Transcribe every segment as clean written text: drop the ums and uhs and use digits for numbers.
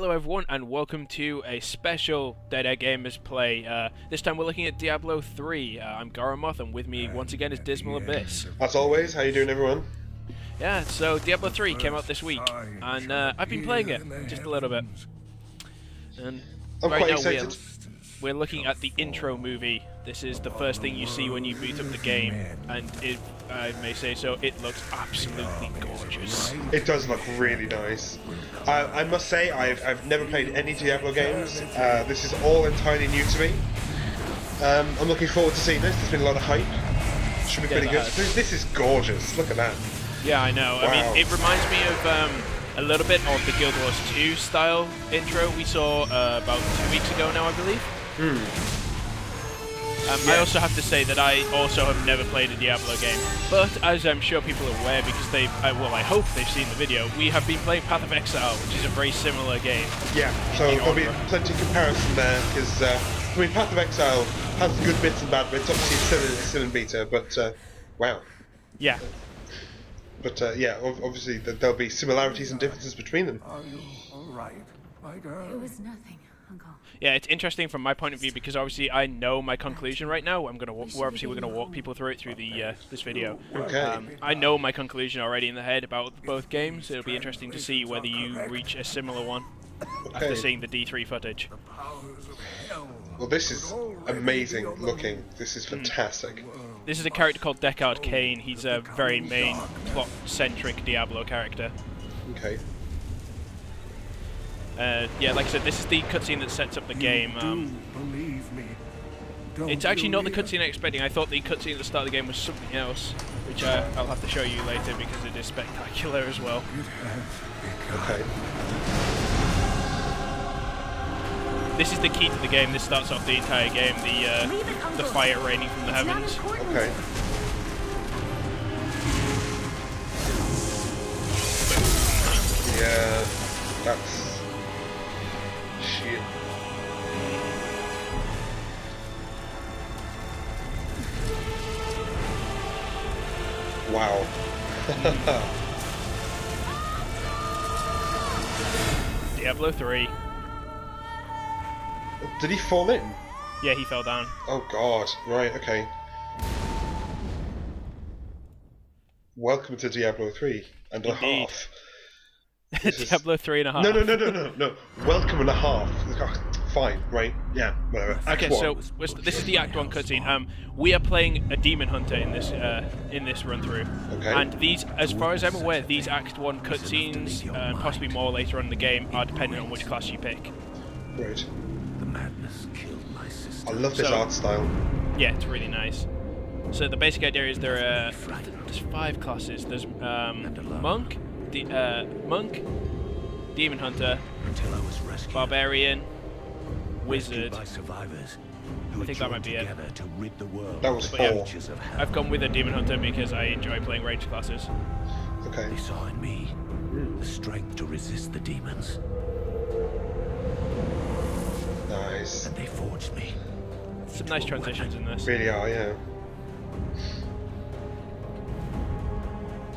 Hello everyone and welcome to a special Dead Air Gamers play. This time we're looking at Diablo 3. I'm Goramoth and with me once again is DismalAbyss. As always, how you doing everyone? Yeah, so Diablo 3 came out this week and I've been playing it just a little bit. And I'm right quite now excited. we're looking at the intro movie. This is the first thing you see when you boot up the game, and if I may say so, it looks absolutely gorgeous. It does look really nice. I must say, I've never played any Diablo games. This is all entirely new to me. I'm looking forward to seeing this. There's been a lot of hype. Should be pretty good. This is gorgeous. Look at that. Yeah, I know. Wow. I mean, it reminds me of a little bit of the Guild Wars 2 style intro we saw about 2 weeks ago now, I believe. I also have to say that I also have never played a Diablo game, but as I'm sure people are aware because well, I hope they've seen the video, we have been playing Path of Exile, which is a very similar game. Yeah, so there'll be plenty of comparison there, because, I mean, Path of Exile has good bits and bad bits. Obviously it's still in beta, but, wow. Yeah. But, yeah, obviously there'll be similarities and differences between them. Are you alright, my girl? It was nothing, Uncle. Yeah, it's interesting from my point of view because obviously I know my conclusion right now. We're gonna walk people through it through the this video. Okay. I know my conclusion already in the head about both games. It'll be interesting to see whether you reach a similar one after seeing the D3 footage. Well, this is amazing looking. This is fantastic. This is a character called Deckard Cain. He's a very main plot-centric Diablo character. Okay. Yeah, like I said, this is the cutscene that sets up the game. Believe me. It's actually not the cutscene I'm expecting. I thought the cutscene at the start of the game was something else, which I'll have to show you later because it is spectacular as well. Okay. This is the key to the game. This starts off the entire game. The fire raining from the heavens. Okay. Yeah, that's shit. Wow. Diablo 3. Did he fall in? Yeah, he fell down. Oh god. Right, okay. Welcome to Diablo 3 and a half. Diablo 3 and a half. No. Welcome and a half. Fine, right? Yeah, whatever. Okay, so this is the Act 1 cutscene. We are playing a demon hunter in this run through. Okay. And these, as far as I'm aware, these Act 1 cutscenes, possibly more later on in the game, are dependent on which class you pick. Right. The madness killed my sister. I love this art style. Yeah, it's really nice. So the basic idea is there's 5 classes. There's monk, demon hunter, barbarian, wizard. By survivors I think that might be it. to rid the world That was of the 4. creatures of hell. I've gone with a demon hunter because I enjoy playing ranged classes. Okay. They saw in me the strength to resist the demons, Nice. and they forged me. Some nice transitions in this. Really are, yeah.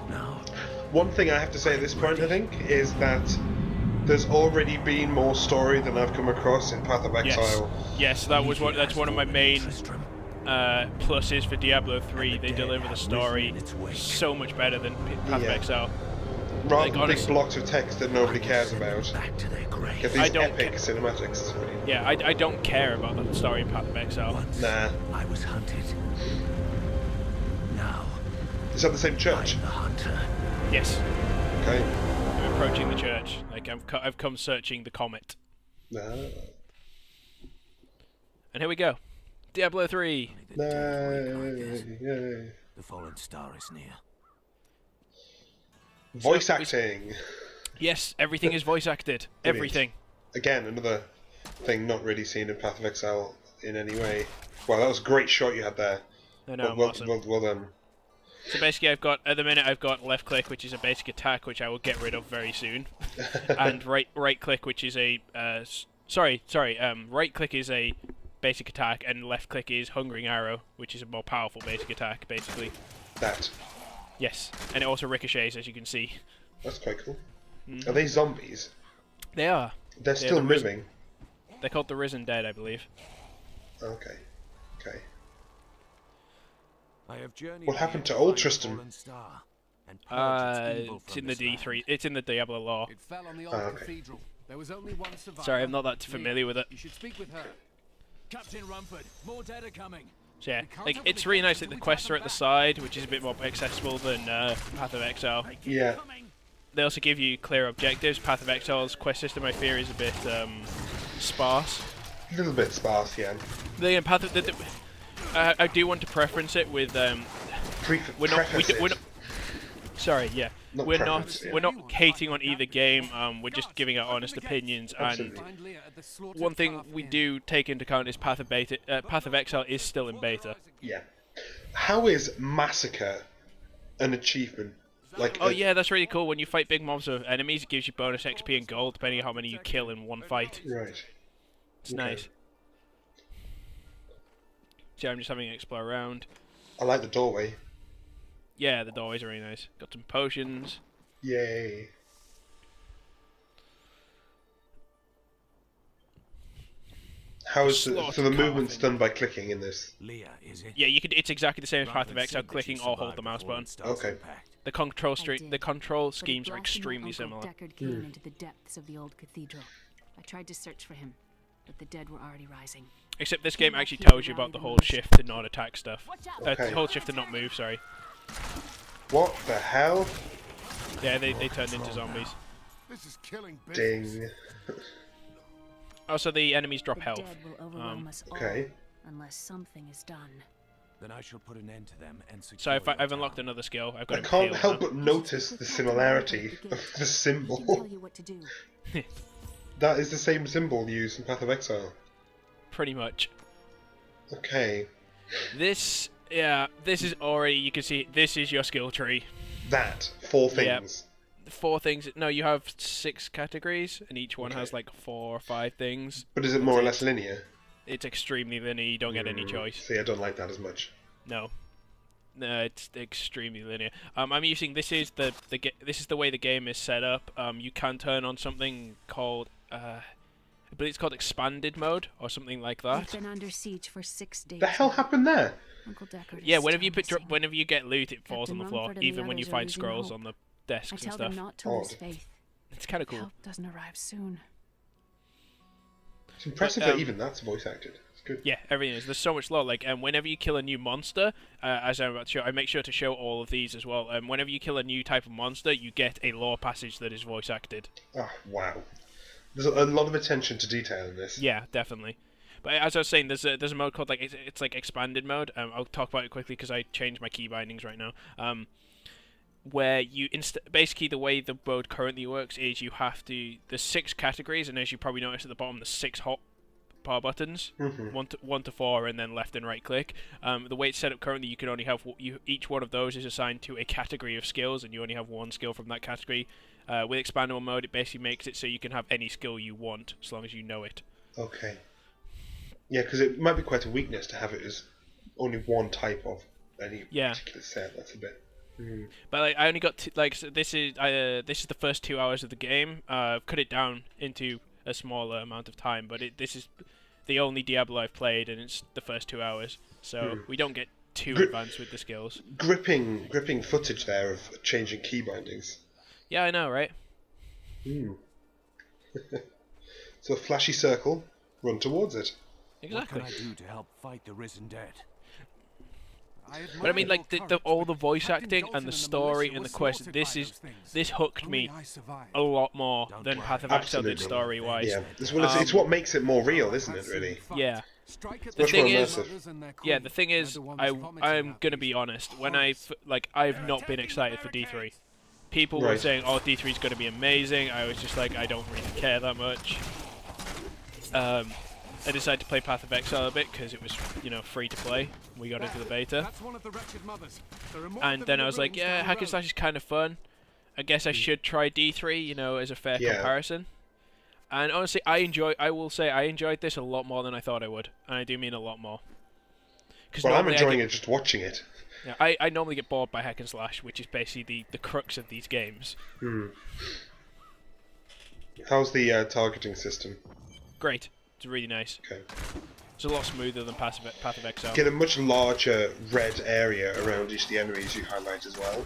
Now, One thing I have to say at this point, I think, is that there's already been more story than I've come across in Path of Exile. Yes, that's one of my main Tristram, pluses for Diablo 3. They deliver the story so much better than Path of Yeah. Exile. Rather Like, than big honestly- blocks of text that nobody cares about. back to their grave. Get I these don't epic ca- cinematics. It's really... Yeah, I don't care about the story in Path of Exile. Once Nah. I was hunted. Now Is that the same church? I'm the hunter. Yes, Okay. I'm approaching the church. Like I've come searching the comet. Nah. And here we go. Diablo 3. Nah. Yay. The fallen star is near. Voice So, acting. Yes, everything is voice acted. Everything. Again, another thing not really seen in Path of Exile in any way. Well, that was a great shot you had there. I know, well, awesome. well done. So basically at the minute I've got left click, which is a basic attack, which I will get rid of very soon. And right click, which is a right click is a basic attack, and left click is Hungering Arrow, which is a more powerful basic attack, basically. That. Yes, and it also ricochets, as you can see. That's quite cool. Mm. Are they zombies? They are. They're still moving. They're called the Risen Dead, I believe. Okay. Okay. I have journeyed What happened to here old find the Tristan? fallen star and purge its evil It's from in the this land. D3. It's in the Diablo lore. It fell on the old okay. cathedral. There was only one survivor. Sorry, I'm not that familiar with it. You should speak with her. Captain Rumford, more dead are coming. So yeah, like it's really nice that the quests are at the side, which is a bit more accessible than Path of Exile. Yeah. They also give you clear objectives. Path of Exile's quest system, I fear, is a bit sparse. A little bit sparse, yeah. The Path of I do want to preference it with we're not. Sorry, yeah. We're not hating on either game. We're just giving our honest opinions. Absolutely. And one thing we do take into account is Path of Exile is still in beta. Yeah. How is Massacre an achievement? Like. Oh yeah, that's really cool. When you fight big mobs of enemies, it gives you bonus XP and gold depending on how many you kill in one fight. Right. It's nice. So I'm just having an explore around. I like the doorway. Yeah, the doorways are really nice. Got some potions. Yay. How is so the movement's done by clicking in this? Leah, is it? Yeah, you could. It's exactly the same as Path of Exile, clicking or hold the mouse button. Okay. The control schemes are extremely similar. Deckard came into the depths of the old cathedral. I tried to search for him, but the dead were already rising. Except this game actually tells you about the hold shift to not attack stuff. Okay. Hold shift to not move. Sorry. What the hell? Yeah, they turned into zombies. This is killing Ding. Also, the enemies drop The health. dead will overwhelm us all, Okay. unless something is done. Then I shall put an end to them and secure So your I've unlocked town. another skill. I've I got can't Impale help now. but notice the similarity of the I can symbol. tell you what to do. That is the same symbol used in Path of Exile. Pretty much. Okay. This is already. You can see this is your skill tree. That. 4 Yeah. things. 4 things. No, you have 6 categories, and each one Okay. has like 4 or 5 things. But is it more or less linear? It's extremely linear. You don't get any choice. See, I don't like that as much. No. No, it's extremely linear. I'm using this is the way the game is set up. You can turn on something called I believe it's called expanded mode or something like We've that. been under siege for 6 days. The hell happened there? Uncle Deckard Yeah, is whenever you still missing. whenever you get loot, it falls on Captain the floor, Rumford and the even when you others are find losing scrolls hope. on the I desks and tell them stuff. not to lose Odd. faith. It's kind of cool. Help doesn't arrive soon. It's impressive that even that's voice acted. It's good. Yeah, everything is. There's so much lore. Like, whenever you kill a new monster, as I'm about to show, I make sure to show all of these as well. Whenever you kill a new type of monster, you get a lore passage that is voice acted. Ah, wow. There's a lot of attention to detail in this. Yeah, definitely. But as I was saying, there's a mode called like it's like expanded mode. I'll talk about it quickly because I changed my key bindings right now. Where you basically the way the mode currently works is you have to there's 6 categories, and as you probably noticed at the bottom, there's 6 hot power buttons, Mm-hmm. 1 to 4, and then left and right click. The way it's set up currently, you can only have each one of those is assigned to a category of skills, and you only have 1 skill from that category. With expandable mode, it basically makes it so you can have any skill you want as long as you know it. Okay. Yeah, because it might be quite a weakness to have it as only one type of any particular set. That's a bit. But like, I only got so this is the first 2 hours of the game. I've cut it down into a smaller amount of time, but this is the only Diablo I've played, and it's the first 2 hours, so we don't get too advanced with the skills. Gripping footage there of changing key bindings. Yeah, I know, right? So a flashy circle, run towards it. Exactly. What can I do to help fight the risen dead? But I mean, like all the voice acting and the story and the quest. This hooked me a lot more than Path of Exile did story-wise. Yeah, it's what makes it more real, isn't it? Really. Yeah. The thing is, the thing is, I'm gonna be honest. When I've not been excited for D3. People were saying, "Oh, D3 is gonna be amazing." I was just like, I don't really care that much. I decided to play Path of Exile a bit because it was, free to play. We got into the beta, and then I was like, yeah, hack and slash is kind of fun. I guess I should try D3, as a fair comparison. And honestly, I will say I enjoyed this a lot more than I thought I would, and I do mean a lot more. Well, I'm enjoying it just watching it. Yeah, I normally get bored by hack and slash, which is basically the crux of these games. How's the targeting system? Great. It's really nice. Okay. It's a lot smoother than Path of Exile. Get a much larger red area around each of the enemies you highlight as well.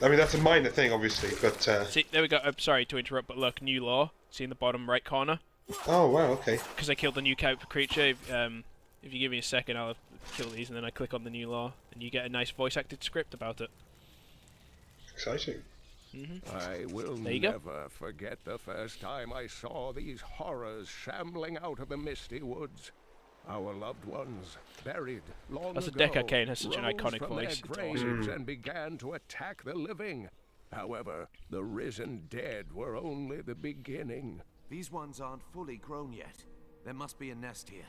I mean, that's a minor thing, obviously, but... See, there we go. I'm sorry to interrupt, but look, new law. See in the bottom right corner? Oh, wow, okay. Because I killed the new creature. If you give me a second, I'll kill these, and then I click on the new law, and you get a nice voice-acted script about it. Exciting. I will There you go. never forget the first time I saw these horrors shambling out of the misty woods. Our loved ones, buried long That's a ago, Deck Arcane has such an rose iconic from voice. their It's graves and began to attack the living. However, the risen dead were only the beginning. These ones aren't fully grown yet. There must be a nest here.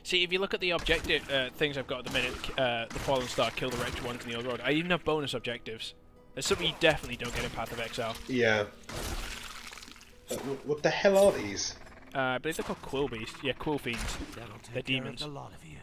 See, if you look at the objective things I've got at the minute, the Fallen Star, kill the wretched ones in the old road, I even have bonus objectives. There's something you definitely don't get in Path of Exile. Yeah. What the hell are these? I believe they're called Quill Beasts. Yeah, Quill Fiends. That'll take They're care of demons. the lot of you.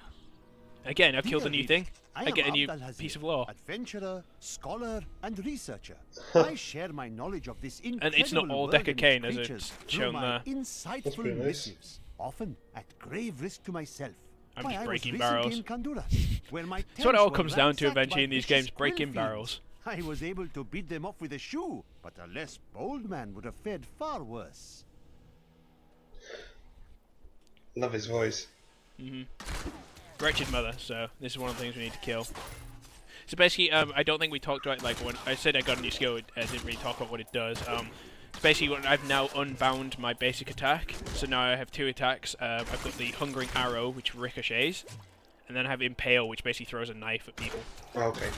Again, I've killed a new thing. I I am get a new Abdul Hazir, piece of lore. adventurer, scholar, and researcher. I share my knowledge of this incredible And it's not all world Deck and its Arcane, as creatures it's through shown my there. insightful pretty nice. missives, often at grave risk to myself. I'm Why, just I was breaking recently barrels. in Kandura, where my That's what it tents all were comes down to ransacked eventually by in these vicious games, breaking quill barrels. fiends. I was able to beat them off with a shoe, but a less bold man would have fared far worse. Love his voice. Wretched Mother, so this is one of the things we need to kill. So basically, I don't think we talked about, like, when I said I got a new skill, I didn't really talk about what it does. It's basically when I've now unbound my basic attack, so now I have two attacks. I've got the Hungering Arrow, which ricochets, and then I have Impale, which basically throws a knife at people. Okay.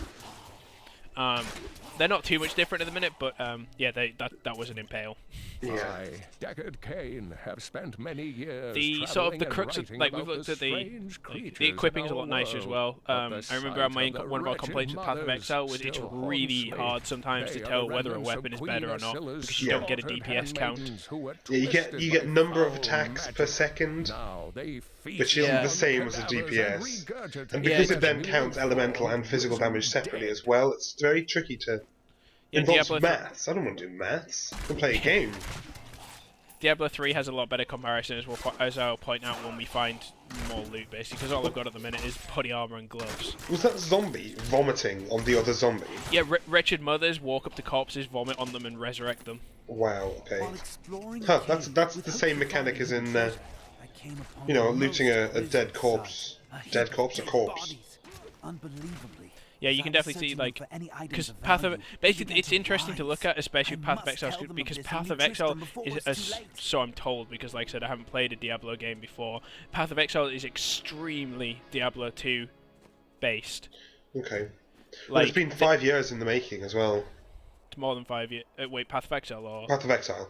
They're not too much different at the minute, but yeah, that was an Impale. Yeah. I, Deckard Cain, have spent many years The sort of the travelling and crux of, writing like, we've about looked at the strange creatures the equipping's in a lot our nicer as world, well. but the I remember sight my of the one of our wretched complaints with Path of mothers Exile was it's still really haunts me. hard sometimes to They are tell the whether a remnants of weapon is Queen better or not, Asilla's because you don't get a slaughtered DPS count. handmaidens who were Yeah, you get twisted by number of foul attacks per magic. second, Now they feast which isn't on the same as a cadavers DPS. regurgitate And because Yeah, it then the counts elemental and physical damage separately as well, it's very tricky to... Yeah, Involves Diablo maths. I don't want to do maths. I can play a game. Diablo 3 has a lot better comparison, as I'll point out when we find more loot, basically, because all I've got at the minute is body armor and gloves. Was that zombie vomiting on the other zombie? Yeah, wretched mothers walk up to corpses, vomit on them, and resurrect them. Wow, okay. While exploring Huh, a cave that's with the hopes same of mechanic finding as in, treasure, I came upon you know, the looting most a grisly dead corpse. sight. A Dead heap corpse, a dead corpse. bodies. Unbelievably. Yeah, you As can I was definitely see, searching like, for any items because of Path of... value, Basically, began it's to interesting to look rise. at, especially with I Path of must Exile, tell them because of this Path and of leave Exile Tristram before is, it's as too late. so I'm told, because like I said, I haven't played a Diablo game before, Path of Exile is extremely Diablo 2 based. Okay. Well, Like, it's been 5 years in the making as well. more than 5 years. Wait, Path of Exile or... Path of Exile.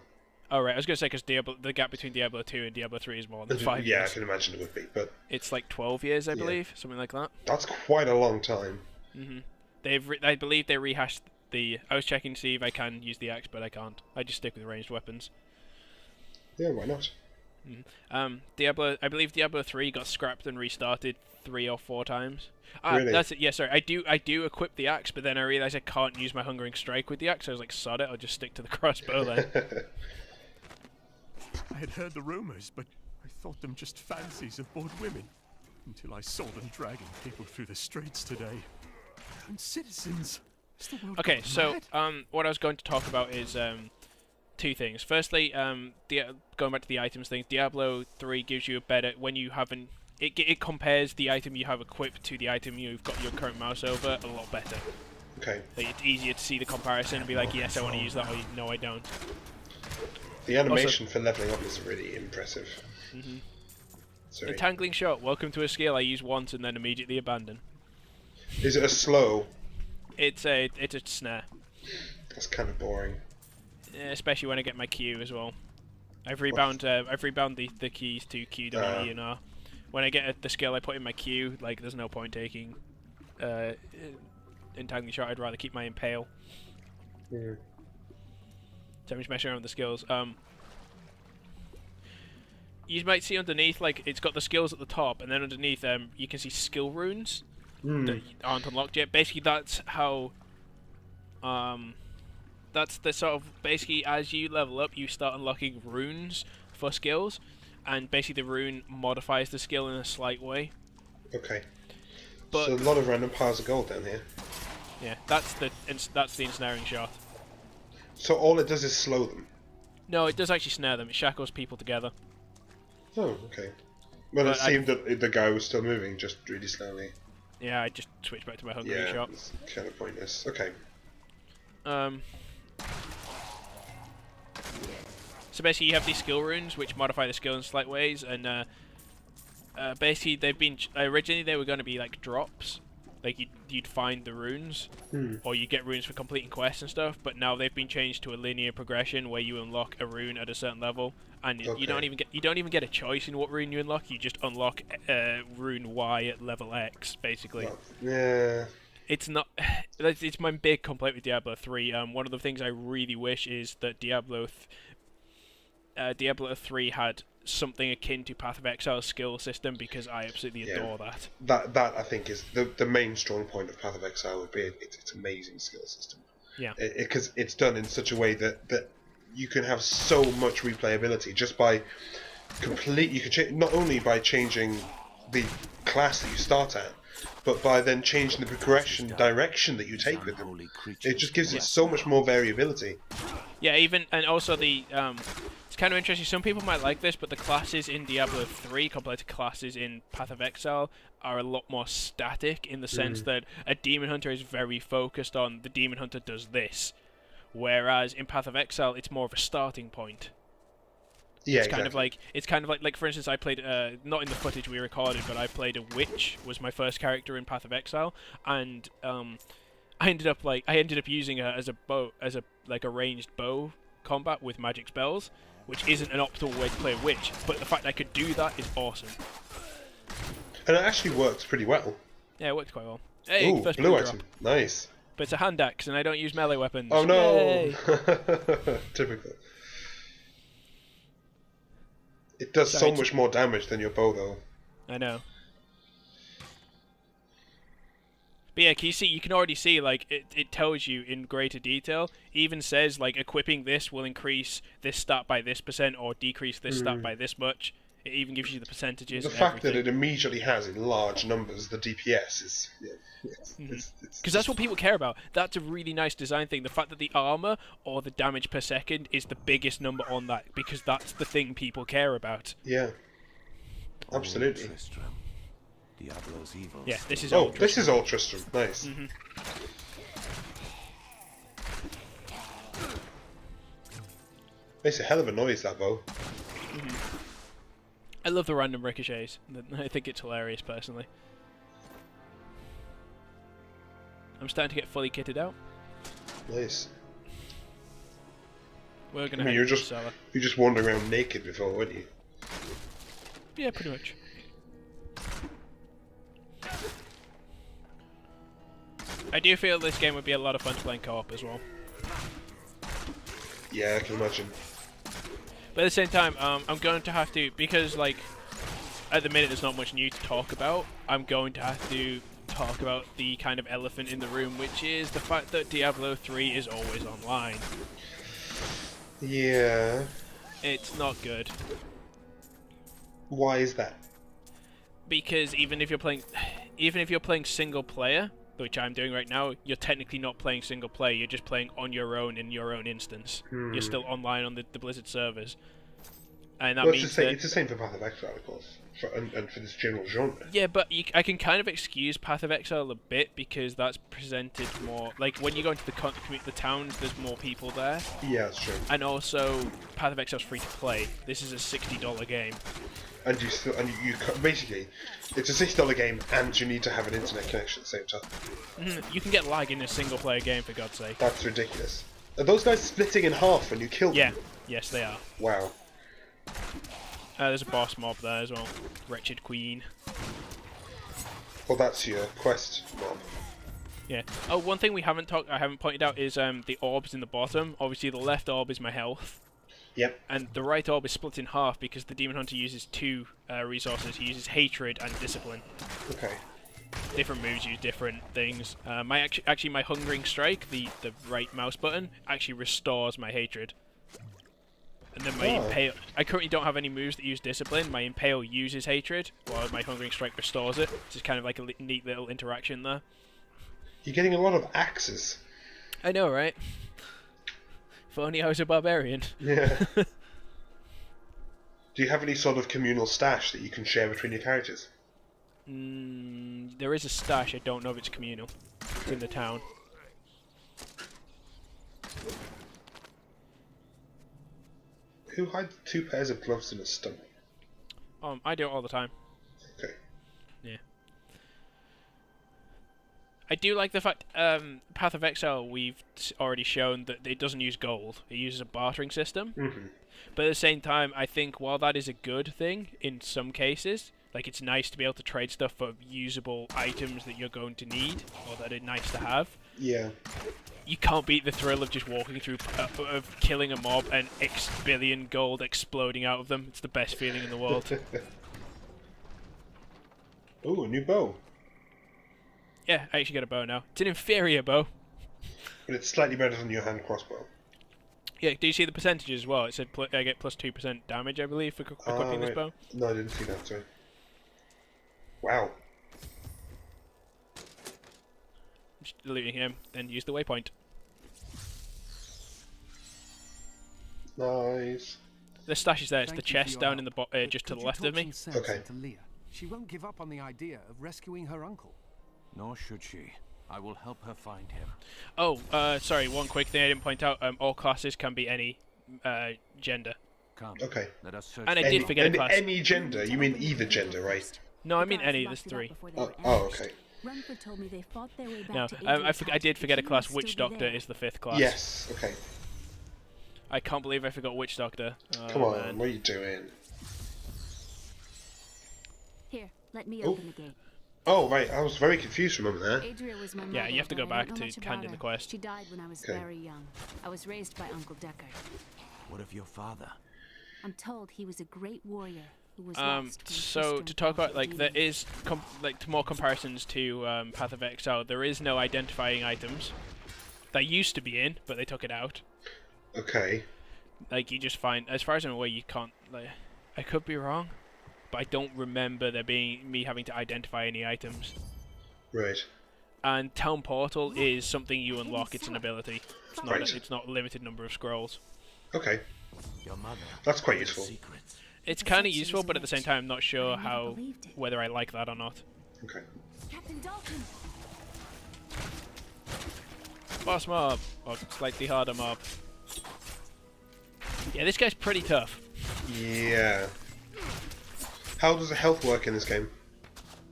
Oh, right, I was going to say, because the gap between Diablo 2 and Diablo 3 is more than 5 Yeah, I years. can imagine it would be, but It's like 12 years, I believe, something like that. that's quite a long time. I believe they rehashed the... I was checking to see if I can use the axe, but I can't. I just stick with ranged weapons. Yeah, why not? I believe Diablo 3 got scrapped and restarted 3 or 4 times. Ah, Really? that's it. Yeah, sorry. I do equip the axe, but then I realized I can't use my Hungering Strike with the axe. So I was like, sod it, I'll just stick to the crossbow then. I had heard the rumors, but I thought them just fancies of bored women. Until I saw them dragging people through the streets today. And citizens. Has the world Okay, gone so mad? what I was going to talk about is two things. Firstly, going back to the items thing, Diablo 3 gives you a better when you haven't. It compares the item you have equipped to the item you've got your current mouse over a lot better. Okay. Like, it's easier to see the comparison and be like, yes, I want to use that, or no, I don't. The animation for leveling up is really impressive. Sorry. Entangling Shot, welcome to a skill I use once and then immediately abandon. Is it a slow? It's a snare. That's kind of boring. Especially when I get my Q as well. I've rebound the keys to Q, W, E, and R. When I get the skill I put in my Q, like there's no point taking Entangling Shot. I'd rather keep my Impale. Yeah. So I'm just messing around with the skills. You might see underneath, like it's got the skills at the top, and then underneath you can see skill runes that aren't unlocked yet. Basically, that's how that's the sort of basically as you level up, you start unlocking runes for skills, and basically the rune modifies the skill in a slight way. Okay. But so a lot of random piles of gold down here. yeah, that's the ensnaring shot. So all it does is slow them. No, it does actually snare them. It shackles people together. Oh, okay. Well, it But seemed that the guy was still moving, just really slowly. Yeah, I just switched back to my hungry Yeah, shot. it's kind of pointless. Okay. So basically, you have these skill runes which modify the skill in slight ways, and basically they've been originally they were going to be like drops, like you'd find the runes, or you get runes for completing quests and stuff. But now they've been changed to a linear progression where you unlock a rune at a certain level, and you don't even get a choice in what rune you unlock. You just unlock rune Y at level X, basically. Well, yeah. It's not. It's my big complaint with Diablo 3. One of the things I really wish is that Diablo 3 had something akin to Path of Exile's skill system, because I absolutely adore that. That I think is the main strong point of Path of Exile would be its amazing skill system. Yeah. Because it's done in such a way that you can have so much replayability just by you can not only by changing the class that you start at, but by then changing the progression direction that you take with them. It just gives it so much more variability. Yeah, and also the it's kind of interesting. Some people might like this, but the classes in Diablo 3 compared to classes in Path of Exile are a lot more static, in the sense that a demon hunter is very focused on the demon hunter does this, whereas in Path of Exile it's more of a starting point. Yeah, It's kind of like for instance, I played not in the footage we recorded, but I played a witch, was my first character in Path of Exile, and I ended up using her as a bow, as a ranged bow combat with magic spells, which isn't an optimal way to play a witch, but the fact I could do that is awesome. And it actually works pretty well. Yeah, it worked quite well. Hey, Ooh, first blue blue item. drop. Nice. But it's a hand axe, and I don't use melee weapons. Oh no! Yay! Typical. It does so much more damage than your bow, though. I know. But yeah, you can already see, like, it tells you in greater detail. It even says, like, equipping this will increase this stat by this %, or decrease this stat by this much. It even gives you the percentages. The and fact everything. that it immediately has in large numbers the DPS is... Because that's what people care about. That's a really nice design thing. The fact that the armor or the damage per second is the biggest number on that, because that's the thing people care about. Yeah. Absolutely. TRISTRAM. Diablo's evil. Yeah, this is Oh, all this is all Tristram. Nice. Makes a hell of a noise, that bow. I love the random ricochets. I think it's hilarious, personally. I'm starting to get fully kitted out. Nice. We're gonna. I mean, head you're to the just cellar. wandering around naked before, weren't you? Yeah, pretty much. I do feel this game would be a lot of fun to play in co-op as well. Yeah, I can imagine. But at the same time, I'm going to have to, because, like, at the minute there's not much new to talk about, I'm going to have to talk about the kind of elephant in the room, which is the fact that Diablo 3 is always online. Yeah. It's not good. Why is that? Because even if you're playing single player, which I'm doing right now, you're technically not playing single player, you're just playing on your own in your own instance. You're still online on the Blizzard servers. And that means it's the same for Path of Exile, of course, and for this general genre. Yeah, but I can kind of excuse Path of Exile a bit, because that's presented more... Like, when you go into the towns, there's more people there. Yeah, that's true. And also, Path of Exile's free to play. This is a $60 game. And you basically, it's a $60 game, and you need to have an internet connection at the same time. You can get lag in a single-player game, for God's sake. That's ridiculous. Are those guys splitting in half when you kill them? Yeah. Yes, they are. Wow. There's a boss mob there as well. Wretched Queen. Well, that's your quest mob. Yeah. Oh, one thing I haven't pointed out is the orbs in the bottom. Obviously, the left orb is my health. Yep. And the right orb is split in half because the Demon Hunter uses two resources. He uses Hatred and Discipline. Okay. different moves use different things. Actually my Hungering Strike, the right mouse button, actually restores my hatred. And then my Impale... I currently don't have any moves that use Discipline. My Impale uses hatred, while my Hungering Strike restores it. It's just kind of like a neat little interaction there. You're getting a lot of axes. I know, right? If only I was a barbarian. Yeah. Do you have any sort of communal stash that you can share between your characters? There is a stash, I don't know if it's communal. It's in the town. Who hides 2 pairs of gloves in a stomach? I do it all the time. Okay. Yeah. I do like the fact, Path of Exile, we've already shown that it doesn't use gold. It uses a bartering system. Mm-hmm. But at the same time, I think while that is a good thing in some cases, like it's nice to be able to trade stuff for usable items that you're going to need, or that are nice to have. Yeah. You can't beat the thrill of just walking through, of killing a mob and X billion gold exploding out of them. It's the best feeling in the world. Ooh, a new bow. Yeah, I actually got a bow now. It's an inferior bow. But it's slightly better than your hand crossbow. Yeah, do you see the percentages as well? It said I get plus 2% damage, I believe, for equipping this bow. No, I didn't see that, sorry. Wow. Just looting him, then use the waypoint. Nice. The stash is there. It's the chest down in the just to the left of me. Okay. She won't give up on the idea of rescuing her uncle. Nor should she. I will help her find him. Oh, sorry, one quick thing I didn't point out. All classes can be any gender. Come. Okay. Let us search. And I did forget a class. Any gender? You mean either gender, right? No, I mean any. There's 3. Oh, okay. Rumford told me they fought their way back No, to I did forget a class. Witch Doctor is the 5th class. Yes, okay. I can't believe I forgot Witch Doctor. Oh, Come on, man. what are you doing? Here, let me open the gate. Oh, right, I was very confused, remember that? Adria was my Yeah, mother, you have to go but I back don't know to much hand in about the her. quest. She died when I was Okay. very young. I was raised by Uncle Deckard. What of your father? I'm told he was a great warrior who was So lost to talk about, like, there is more comparisons to Path of Exile. There is no identifying items. That used to be in, but they took it out. Okay. Like, you just find, as far as I'm aware, you can't, like, I could be wrong, but I don't remember there being me having to identify any items. Right. And Town Portal is something you unlock. It's an ability. It's not. Right. It's not a limited number of scrolls. Okay. Your mother. That's quite useful. Secrets. It's kind of useful, but at the same time, I'm not sure whether I like that or not. Okay. Captain Dalton! Boss mob, or slightly harder mob. Yeah, this guy's pretty tough. Yeah. How does the health work in this game?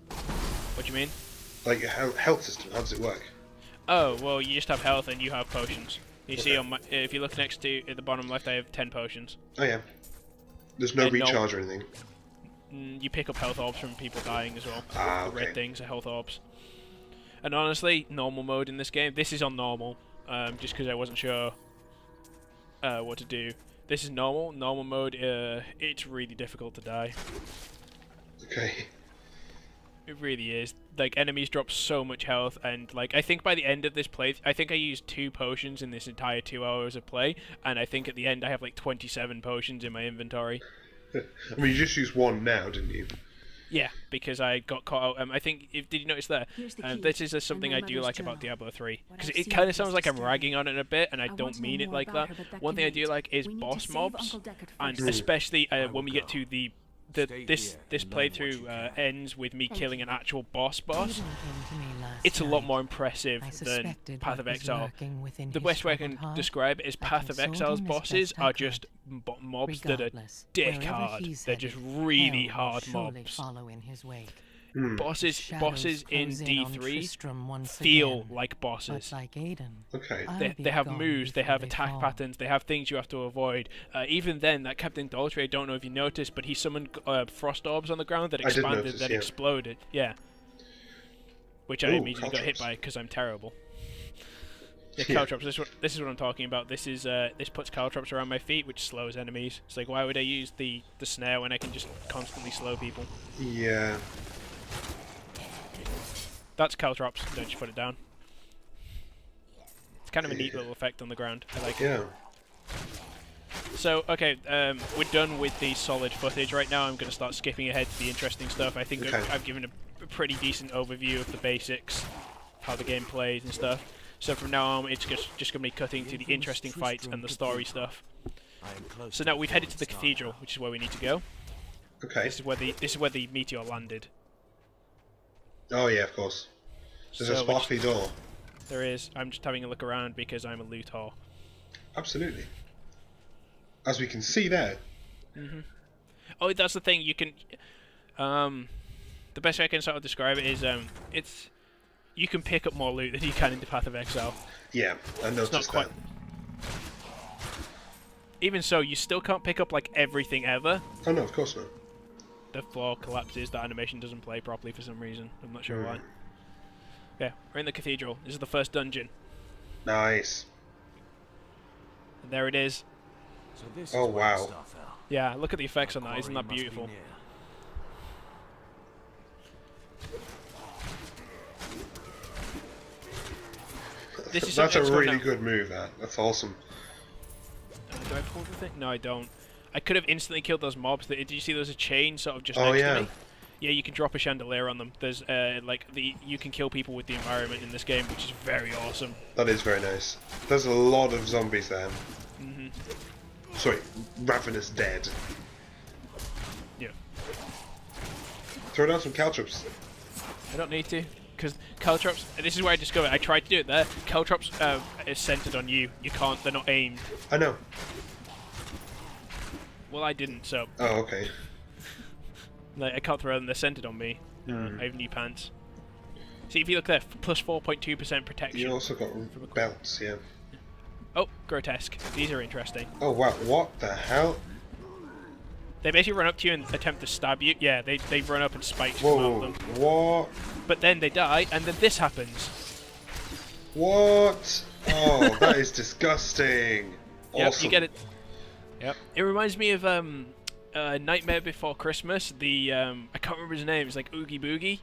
What do you mean? Like your health system, how does it work? Oh, well, you just have health and you have potions. You see, on my, if you look next to at the bottom left, I have 10 potions. Oh yeah. There's no And recharge or anything. You pick up health orbs from people dying as well. Ah, The okay. red things are health orbs. And honestly, normal mode in this game. This is on normal, just because I wasn't sure what to do. This is normal. Normal mode. It's really difficult to die. Okay. It really is. Like, enemies drop so much health, and like, I think by the end of this play, I think I used 2 potions in this entire 2 hours of play, and I think at the end I have like 27 potions in my inventory. I mean, you just used 1 now, didn't you? Yeah, because I got caught out. I think, did you notice there? This is something I do like about Diablo 3. Because it kind of sounds like I'm ragging on it a bit, and I don't mean it like that. One thing I do like is boss mobs, and especially when we get to this playthrough ends with me killing an actual boss. It's a lot more impressive than Path of Exile. The best way I can describe it is Path of Exile's bosses are just mobs that are dick hard. They're just really hard mobs. Bosses in D3 feel like bosses. Okay. They have moves, they have attack patterns, they have things you have to avoid. Even then, that Captain Dalton, I don't know if you noticed, but he summoned frost orbs on the ground that expanded, notice, then yeah. exploded. Yeah. Which I immediately got hit by because I'm terrible. Yeah, caltrops. This is what I'm talking about. This puts caltrops around my feet, which slows enemies. It's like, why would I use the snare when I can just constantly slow people? Yeah. That's caltrops. Don't just put it down. It's kind of a neat little effect on the ground. I like it. Yeah. So, okay, we're done with the solid footage right now. I'm going to start skipping ahead to the interesting stuff. I think I've given a pretty decent overview of the basics, how the game plays and stuff. So from now on, it's just going to be cutting to the interesting fights and the story stuff. So now we've headed to the cathedral, which is where we need to go. Okay. This is where the meteor landed. Oh yeah, of course. There's a sparkly door. There is. I'm just having a look around because I'm a loot whore. Absolutely. As we can see there. Oh, that's the thing. You can. The best way I can sort of describe it is you can pick up more loot than you can in the Path of Exile. Yeah, I noticed It's not quite. Even so, you still can't pick up like everything ever. Oh no, of course not. The floor collapses. The animation doesn't play properly for some reason. I'm not sure why. Yeah, we're in the cathedral. This is the first dungeon. Nice. And there it is. So this Oh is where the wow. star fell. Yeah, look at the effects on that. Isn't Quarry that must be beautiful? near. This is That's a something really now. good move. That's awesome. Do I pull the thing? No, I don't. I could have instantly killed those mobs. Did you see there's a chain sort of just Oh, next yeah. to me? Yeah, you can drop a chandelier on them. There's you can kill people with the environment in this game, which is very awesome. That is very nice. There's a lot of zombies there. Sorry, ravenous dead. Yeah. Throw down some caltrops. I don't need to, because caltrops. This is where I discovered. I tried to do it there. Caltrops is centered on you. You can't. They're not aimed. I know. Well, I didn't. So Oh, okay. like, I can't throw them. They're centered on me. I have new pants. See, if you look there, plus 4.2% protection. You also got belts, yeah. Oh, grotesque. These are interesting. Oh wow, what the hell? They basically run up to you and attempt to stab you. Yeah, they run up and spikes come out Whoa, of them. what? But then they die, and then this happens. What? Oh, that is disgusting. Yep, Awesome. you get it. Yep. It reminds me of Nightmare Before Christmas. The I can't remember his name. It's like Oogie Boogie,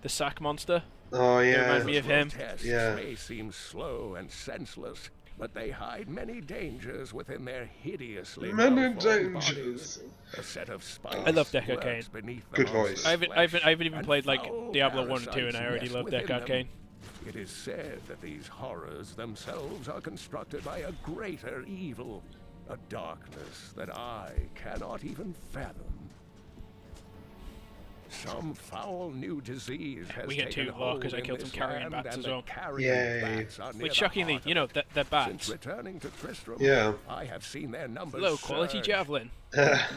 the sack monster. Oh It yeah. reminds me of him. Grotesques Yeah. may seem slow and senseless, but they hide many dangers within their hideously Many malformed dangers. bodies. A set of spikes I love Deck lurks Arcane. beneath the Good monster's voice. I haven't even flesh, played and like foul Diablo 1 and 2, and I parasites already nest love within Deck them. Arcane. It is said that these horrors themselves are constructed by a greater evil, a darkness that I cannot even fathom. Some foul new disease has We get taken 2 law hold because I in killed some this carrion land, bats and as the well. carrion Yay. bats are near Which the shockingly, heart you of know, it. they're bats. Since returning to Tristram, Yeah. I have seen their numbers Low quality surge. javelin.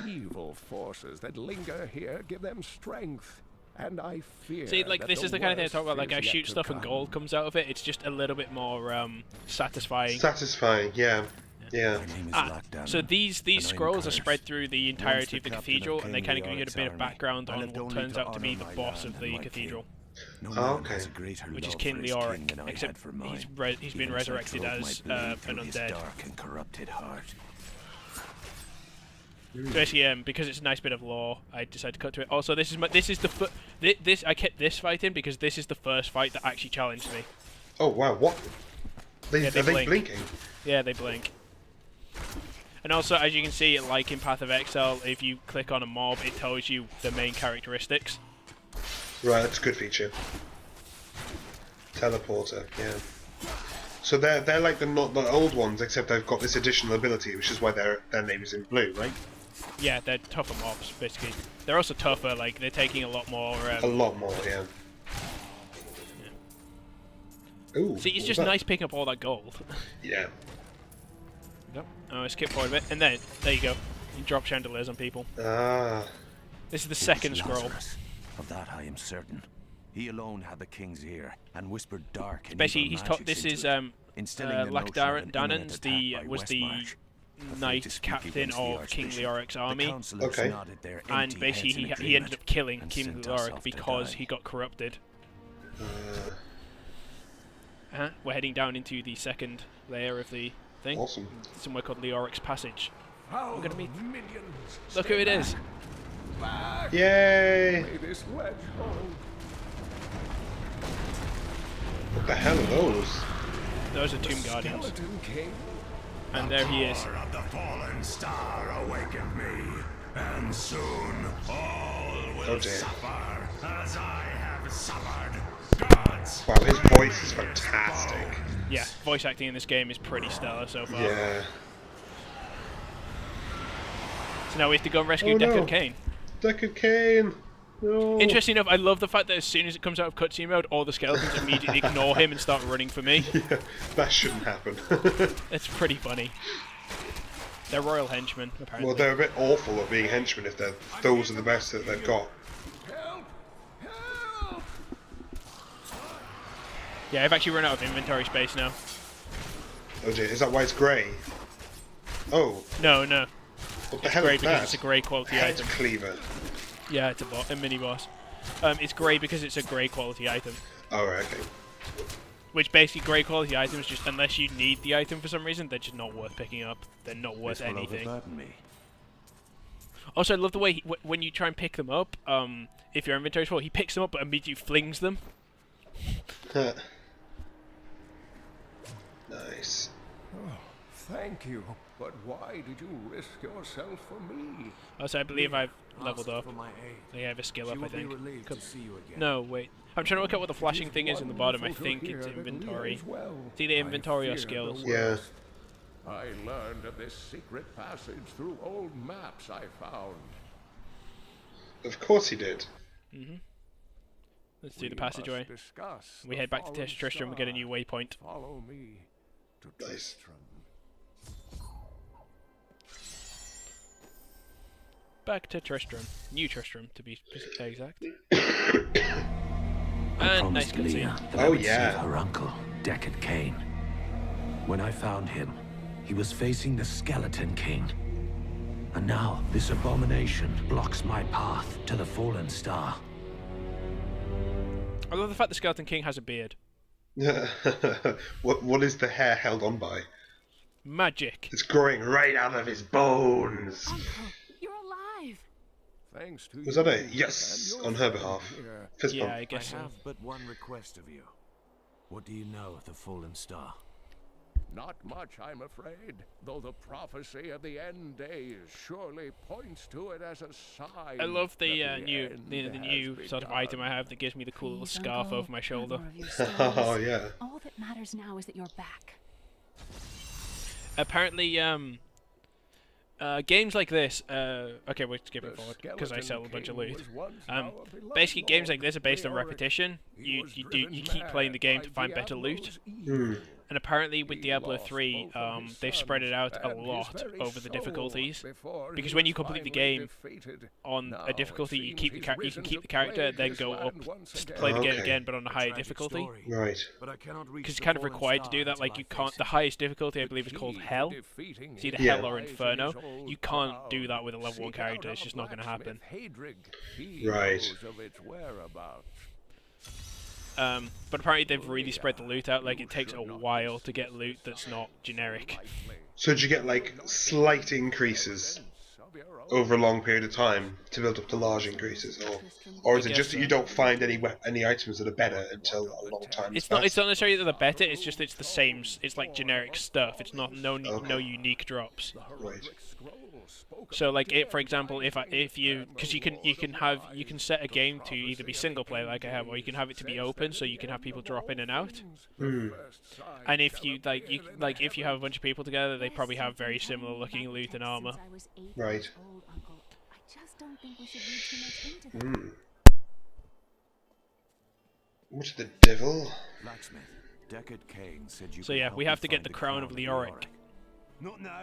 Evil forces that linger here give them strength, and I fear. See, like, that this is the kind of thing I talk about. Like, I worst is shoot yet to stuff and come. gold comes out of it. It's just a little bit more satisfying. Satisfying, yeah. Yeah. So these scrolls are spread through the entirety of the cathedral, and they kind of give you a bit of background on what turns out to be the boss of the cathedral, Oh, okay. which is King Leoric, except he's been resurrected as an undead. So basically, because it's a nice bit of lore, I decided to cut to it. Also, this is I kept this fight in because this is the first fight that actually challenged me. Oh wow, what? Yeah, Are they blink. blinking? Yeah, they blink. And also, as you can see, like in Path of Exile, if you click on a mob, it tells you the main characteristics. Right, that's a good feature. Teleporter, yeah. So they're like not the old ones, except they've got this additional ability, which is why their name is in blue, right? Yeah, they're tougher mobs, basically. They're also tougher, like, they're taking a lot more... A lot more, yeah. Ooh, See, it's what just was that? nice picking up all that gold. Yeah. Yep. Oh, I skip forward a bit, and then, there you go. You drop chandeliers on people. Ah. This is the second scroll. Of that I am certain. He alone had the king's ear and whispered dark and Basically, evil he's taught. magics This is into it, instilling the notion of an imminent attack by was the Westmarch. knight to speak captain against the of King Archbishop. Leoric's The army, councillors Okay. nodded their and empty basically heads in he ended up agreement killing and King sent us Leoric off to because die. he got corrupted. We're heading down into the second layer of the thing. Awesome. Somewhere called Leoric's Passage. Foul We're gonna meet- minions, Look who it is. back. Yay! May this wedge hold. the hell are those? Those are Tomb Guardians. Skeleton King? And there he is. The power of the fallen star awakened me, and soon all will suffer as I have suffered. Gods. Wow, his voice is fantastic. Yeah, voice acting in this game is pretty stellar so far. Yeah. So now we have to go and rescue Deckard Cain. Deckard Cain! No. Interesting enough, I love the fact that as soon as it comes out of cutscene mode, all the skeletons immediately ignore him and start running for me. Yeah, that shouldn't happen. It's pretty funny. They're royal henchmen, apparently. Well, they're a bit awful at being henchmen if those are the best that they've got. Yeah, I've actually run out of inventory space now. Oh dear, is that why it's grey? Oh. No. What the hell is that? It's a grey quality Head item. cleaver. Yeah, it's a mini boss. It's grey because it's a grey quality item. Oh, right, okay. Which basically grey quality items, just unless you need the item for some reason, they're just not worth picking up. They're not worth anything. Also, I love the way when you try and pick them up, if your inventory's full, he picks them up but immediately flings them. Nice. Oh, thank you. But why did you risk yourself for me? Also, I believe I've leveled up. I have a skill up, I think. No, wait. I'm trying to work out what the flashing thing is in the bottom. I think it's inventory. It's either inventory or skills. Yeah. I learned of this secret passage through old maps I found. Of course he did. Let's do the passageway. We head back to Tristram and get a new waypoint. Follow me to Tristram. Back to Tristram. New Tristram, to be exact. I And nice promised Leah cutscene. that I would save her uncle, Deckard Cain. When I found him, he was facing the Skeleton King. And now, this abomination blocks my path to the fallen star. I love the fact the Skeleton King has a beard. What is the hair held on by? Magic. It's growing right out of his bones. Uncle, you're alive. Thanks to Was that a yes on her behalf? Fist Yeah, bump. I guess so. have but one request of you. What do you know of the fallen star? Not much, I'm afraid, though the prophecy of the end days surely points to it as a sign. I love the that new sort of item I have that gives me the cool little Please, scarf Uncle, over my shoulder. more of your stories. Oh, yeah. All that matters now is that you're back. Apparently, games like this, okay, we're skipping forward because I sell a bunch of loot. Basically, games like this are based on repetition. You keep playing the game to find better loot. And apparently with Diablo 3, they've spread it out a lot over the difficulties. Because when you complete the game on a difficulty, you can keep the character, then go up to play the game again, but on a higher difficulty. Right. Because it's kind of required to do that. Like you can't. The highest difficulty, I believe, is called Hell. It's either Hell or Inferno. You can't do that with a level 1 character. It's just not going to happen. Right. But apparently they've really spread the loot out. Like it takes a while to get loot that's not generic. So did you get like slight increases over a long period of time to build up to large increases, or is it just that you don't find any items that are better until a long time? It's not necessarily that they're better. It's just it's the same. It's like generic stuff. It's not no unique drops. Right. So like for example, if you because you can set a game to either be single player like I have, or you can have it to be open, so you can have people drop in and out. And if you if you have a bunch of people together, they probably have very similar looking loot and armor. Right. I just don't think we should read too much into that. What's the devil? Blacksmith, Deckard Cain said you So could yeah, help we me have to get find the crown of Leoric. Not now.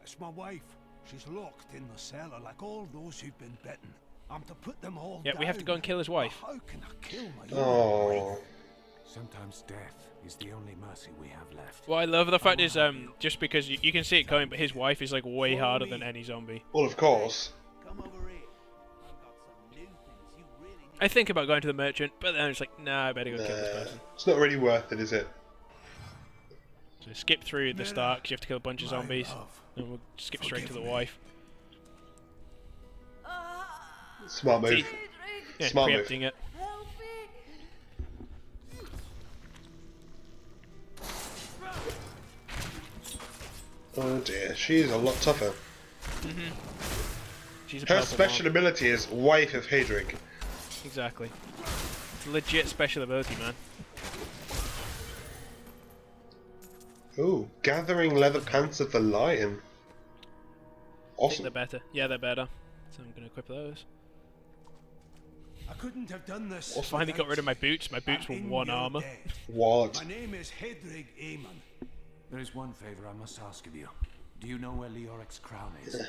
It's my wife. She's locked in the cellar like all those who've been bitten. I'm to put them all Yeah, we have to go and kill his wife. How can I kill my Oh. wife? Sometimes death is the only mercy we have left. What I love the fact is just because you can see it coming, but his wife is like way harder than any zombie. Well, of course. Come over here. I've got some new things you really need. I think about going to the merchant, but then it's like, nah, I better go kill this person. It's not really worth it, is it? So skip through the start because you have to kill a bunch of zombies, and we'll skip straight to the wife. Smart move. Yeah, Smart move. preempting it. Oh dear, she's a lot tougher. She's a Her purple special mob. ability is Wife of Hadrig. Exactly. It's a legit special ability, man. Ooh, gathering leather pants of the lion. I think Awesome. they're better. Yeah, they're better. So I'm gonna equip those. I couldn't have done this. I finally got rid of my boots. My boots were in 1 your armor. debt. What? My name is Hedrig Aemon. There is one favor I must ask of you. Do you know where Leoric's crown is?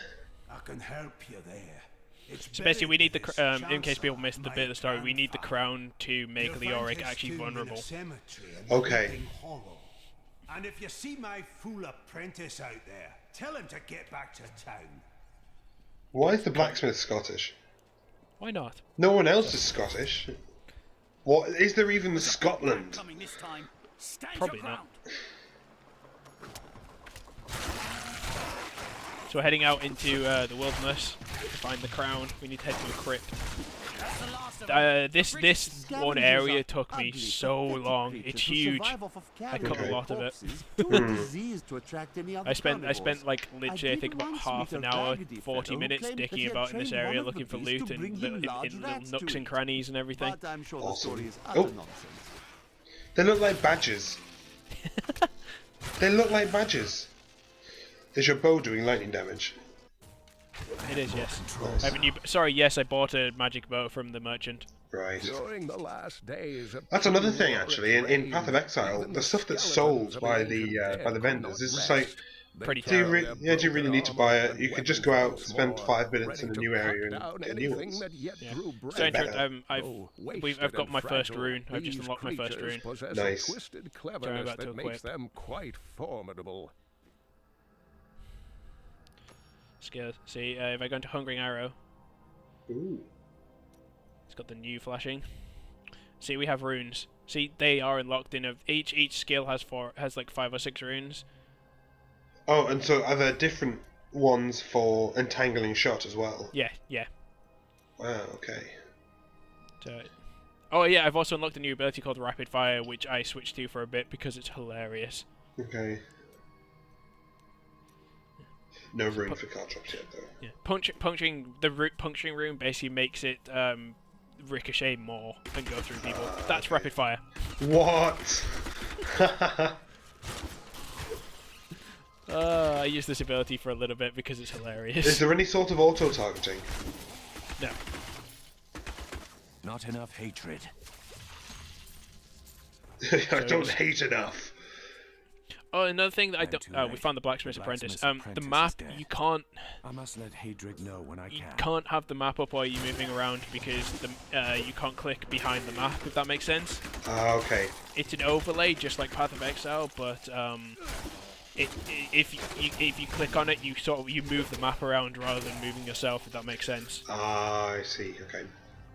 I can help you there. It's So basically, we need buried the with his in case people chancellor, missed the my bit of the story, we need the grandfather. crown to make You'll find Leoric his actually tomb in a vulnerable. cemetery in Okay. Weeping Hollow. And if you see my fool apprentice out there, tell him to get back to town. Why is the blacksmith Scottish? Why not? No one else is Scottish. What is there even Scotland? Coming this time. Stand Probably your not. ground. So we're heading out into the wilderness to find the crown. We need to head to a crypt. That's the last of them. This one area took me so long. It's huge. I cut Okay. a lot of it. I spent like literally I think about half an hour, 40 minutes dicking about in this area looking for loot and in little nooks and crannies and everything. Awesome. Oh, they look like badgers. They look like badgers. Is your bow doing lightning damage? It is, yes. I have a new, sorry, yes, I bought a magic bow from the merchant. Right. During the last days of That's another thing, Leoric's actually. In Path of reign, Exile, even the stuff that's skeletons sold of by ancient the dead vendors could is not just like, rest. They Pretty do you, found their do you really need to broken buy armor it? You and could just weapons go out, once spend more, 5 minutes ready in a to new cut area down and get new anything ones. that yet Yeah. drew So breath. interesting, Though I've wasted got my and first fragile, rune. I've just these unlocked my first creatures rune. possess Nice. a twisted cleverness about to that makes equip. them quite formidable. Scared. See, if I go into Hungering Arrow, Ooh. it's got the new flashing. See, we have runes. See, they are unlocked in each skill has like 5 or 6 runes. Oh, and so are there different ones for entangling shot as well? Yeah, yeah. Wow, okay. So, oh yeah, I've also unlocked a new ability called Rapid Fire, which I switched to for a bit because it's hilarious. Okay. No rune for card drops yet, though. Yeah, puncturing rune basically makes it ricochet more and go through people. That's okay. Rapid Fire. What? I used this ability for a little bit because it's hilarious. Is there any sort of auto-targeting? No. Not enough hatred. I don't hate enough. Oh, another thing that I I'm don't. too Oh, we late. found the Blacksmith's The Apprentice. Blacksmith's The Apprentice map is dead. you can't. I must let Hadrig know when I You can. can't have the map up while you're moving around because you can't click behind the map, if that makes sense. Ah, okay. It's an overlay, just like Path of Exile, but if you click on it, you move the map around rather than moving yourself, if that makes sense. Ah, I see. Okay.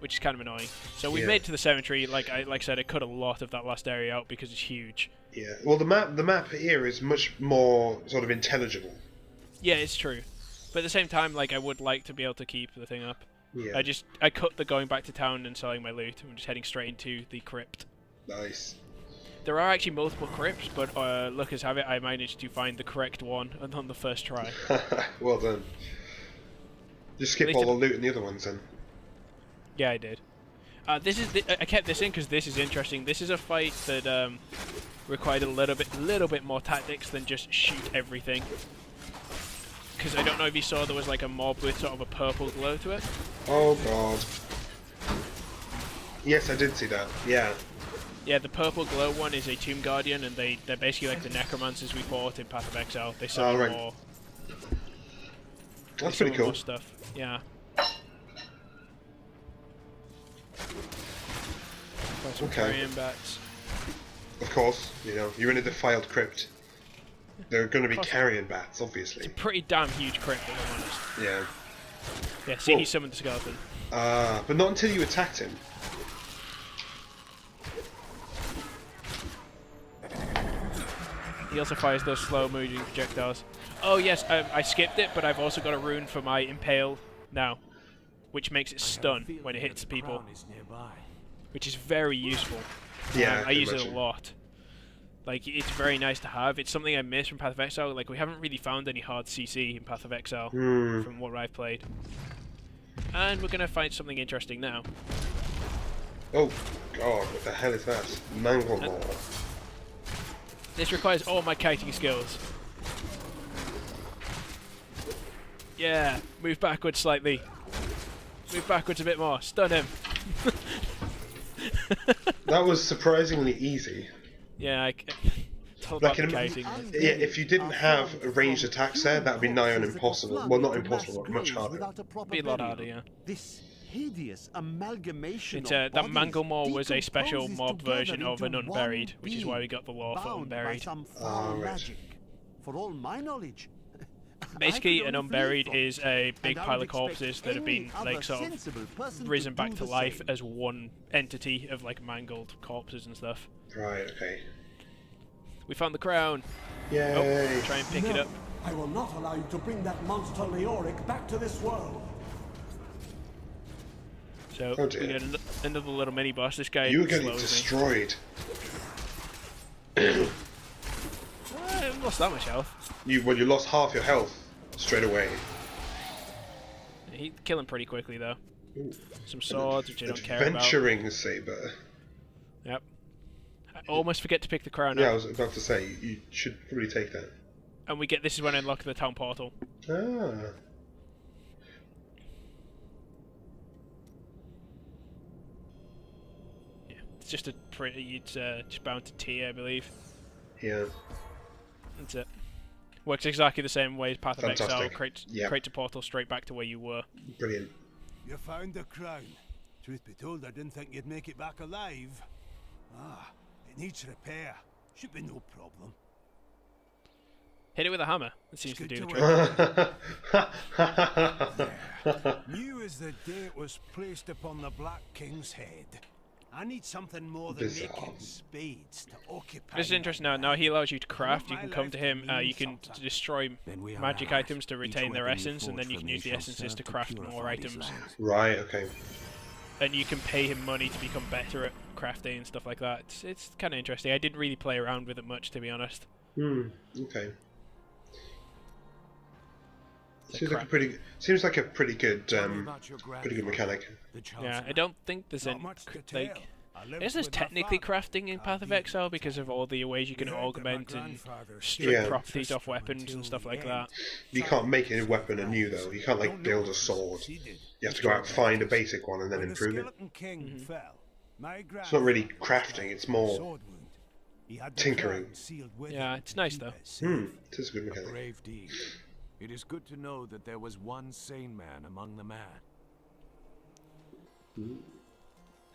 Which is kind of annoying. So we Yeah. made it to the cemetery. Like I said, I cut a lot of that last area out because it's huge. Yeah. Well, the map here is much more sort of intelligible. Yeah, it's true. But at the same time, like I would like to be able to keep the thing up. Yeah. I cut the going back to town and selling my loot. I'm just heading straight into the crypt. Nice. There are actually multiple crypts, but look as have it, I managed to find the correct one on the first try. Well done. Just skip least all the it- loot in the other ones then. Yeah, I did. I kept this in because this is interesting. This is a fight that required a little bit more tactics than just shoot everything. Because I don't know if you saw there was like a mob with sort of a purple glow to it. Oh god. Yes, I did see that. Yeah. Yeah, the purple glow one is a Tomb Guardian, and they're basically like the necromancers we fought in Path of Exile. They summon right. more. That's they pretty summon cool. more stuff. Yeah. Got some Okay. carrion bats. Of course, you know, you're in a defiled crypt. There are going to be Course. carrion bats, obviously. Pretty damn huge crypt, if I'm honest. Yeah. Yeah, see, Whoa. he summoned the skeleton. But not until you attacked him. He also fires those slow-moving projectiles. Oh yes, I skipped it, but I've also got a rune for my Impale now, which makes it stun when it hits people, which is very useful. Yeah, I use it a imagine. lot. Like, it's very nice to have. It's something I miss from Path of Exile. Like, we haven't really found any hard CC in Path of Exile from what I've played. And we're going to find something interesting now. Oh, God, what the hell is that? Manglemore. This requires all my kiting skills. Yeah, move backwards slightly. Move backwards a bit more. Stun him. That was surprisingly easy. Yeah, it's all Like about the kiting. yeah, if you didn't have ranged attacks there, that would be nigh on impossible. Well, not impossible, but much harder. Be a lot harder, yeah. This hideous amalgamation It's, that Manglemore was a special mob version of an Unburied, which is why we got the lore for Unburied. Right. For all my knowledge, basically, an Unburied is a big pile of corpses that have been like sort of risen back to life as one entity of like mangled corpses and stuff. Right. Okay. We found the crown. Yay! Oh, try and pick it up. I will not allow you to bring that monster Leoric back to this world. So we got another little mini boss. This guy. You were getting slows destroyed. I haven't lost that much health. You lost half your health straight away. He kill him pretty quickly though. Some swords, which I don't care about. Adventuring saber. Yep. I almost forget to pick the crown Yeah, up. I was about to say you should probably take that. And we get this is when I unlock the town portal. Ah. Yeah, it's just a pretty. It's just bound to T, I believe. Yeah. That's it. Works exactly the same way as Path of Exile. Fantastic. Creates a portal straight back to where you were. Brilliant. You found the crown. Truth be told, I didn't think you'd make it back alive. Ah, it needs repair. Should be no problem. Hit it with a hammer. It seems to do the trick. New as the day it was placed upon the Black King's head. I need something more than making spades to occupy. This is interesting now. Now he allows you to craft. You can come to him. You can destroy magic items to retain their essence, and then you can use the essences to craft more items. Right. Okay. And you can pay him money to become better at crafting and stuff like that. It's kind of interesting. I didn't really play around with it much, to be honest. Okay. Seems like a pretty good mechanic. Yeah, I don't think there's any like. Is there technically crafting in Path of Exile because of all the ways you can augment and strip properties off weapons and stuff like that? You can't make a weapon anew though. You can't like build a sword. You have to go out and find a basic one and then improve it. It's not really crafting. It's more tinkering. Yeah, it's nice though. It is a good mechanic. Brave deed. It is good to know that there was one sane man among the mad. So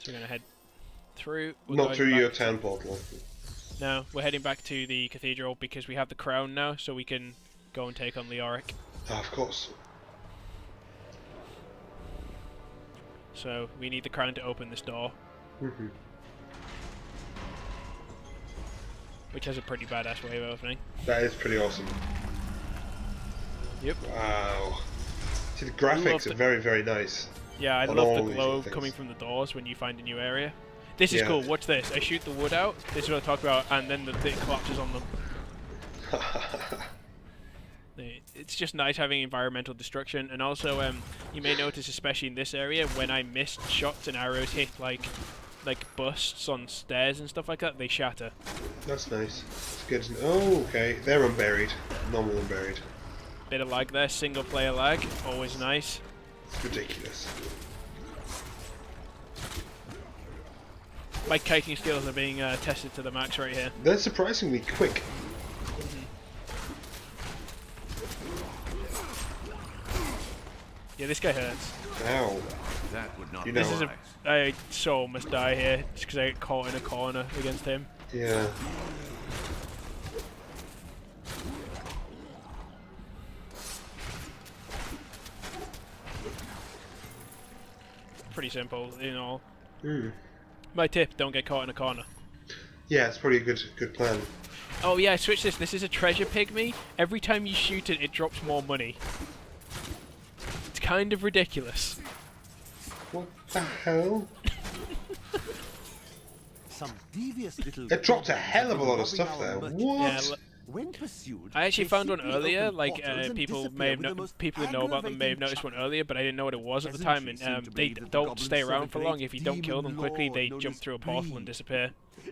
we're gonna head through. Not through your town portal. No, we're heading back to the cathedral because we have the crown now, so we can go and take on Leoric. Of course. So we need the crown to open this door. Which has a pretty badass way of opening. That is pretty awesome. Yep. Wow. See, the graphics are very, very nice. Yeah, I love the glow coming from the doors when you find a new area. This is cool. Watch this. I shoot the wood out. This is what I talk about, and then the thing collapses on them. It's just nice having environmental destruction, and also you may notice, especially in this area, when I missed shots and arrows hit like busts on stairs and stuff like that, they shatter. That's nice. It's good. Oh, okay. They're unburied. Normal unburied. Bit of lag there, single player lag, always nice. It's ridiculous. My kiting skills are being tested to the max right here. They're surprisingly quick. Yeah, this guy hurts. Ow. That would not you know, this is I so almost die here just because I get caught in a corner against him. Yeah. Pretty simple, you know. My tip: don't get caught in a corner. Yeah, it's probably a good plan. Oh yeah, switch this. This is a treasure pygmy. Every time you shoot it, it drops more money. It's kind of ridiculous. What the hell? some devious little. It dropped a hell of a lot of stuff there. What? Yeah, when pursued, I actually they found one simply earlier. open Like portals and people disappear may have with the most people who know about them may have noticed one earlier, but I didn't know what it was at the time. And Peasantry seem to they believe that the don't goblins stay serve around a for great long. If you don't kill them demon quickly, lord they known jump as through a portal and Greed. disappear.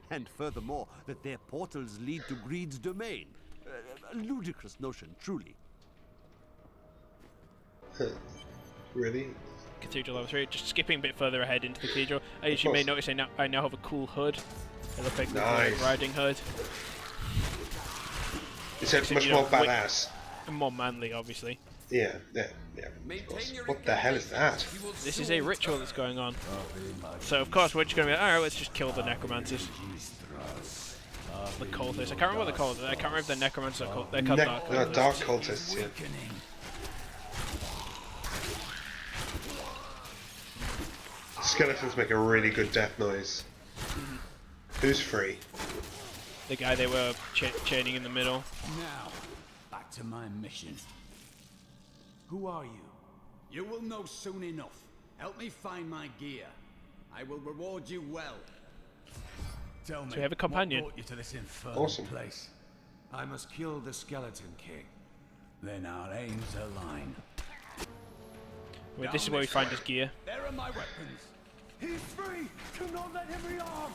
And furthermore, that their portals lead to Greed's domain. A ludicrous notion, truly. Really? Cathedral level 3. Just skipping a bit further ahead into the cathedral. As you may notice, I now have a cool hood. It looks like Nice. a riding hood. It's much more badass. And more manly, obviously. Yeah. What the hell is that? This is a ritual that's going on. So of course we're just going to be like, alright, let's just kill the necromancers. The cultists. I can't remember what they're called. I can't remember if they're necromancers or they're called dark cultists. Dark cultists, yeah. Skeletons make a really good death noise. Who's free? The guy they were chaining in the middle. Now, back to my mission. Who are you? You will know soon enough. Help me find my gear. I will reward you well. Tell me, So we have a companion. what brought you to this infernal Awesome. place? I must kill the Skeleton King. Then our aims align. Wait, this is where we find his gear. There are my weapons. He's free! Do not let him rearm!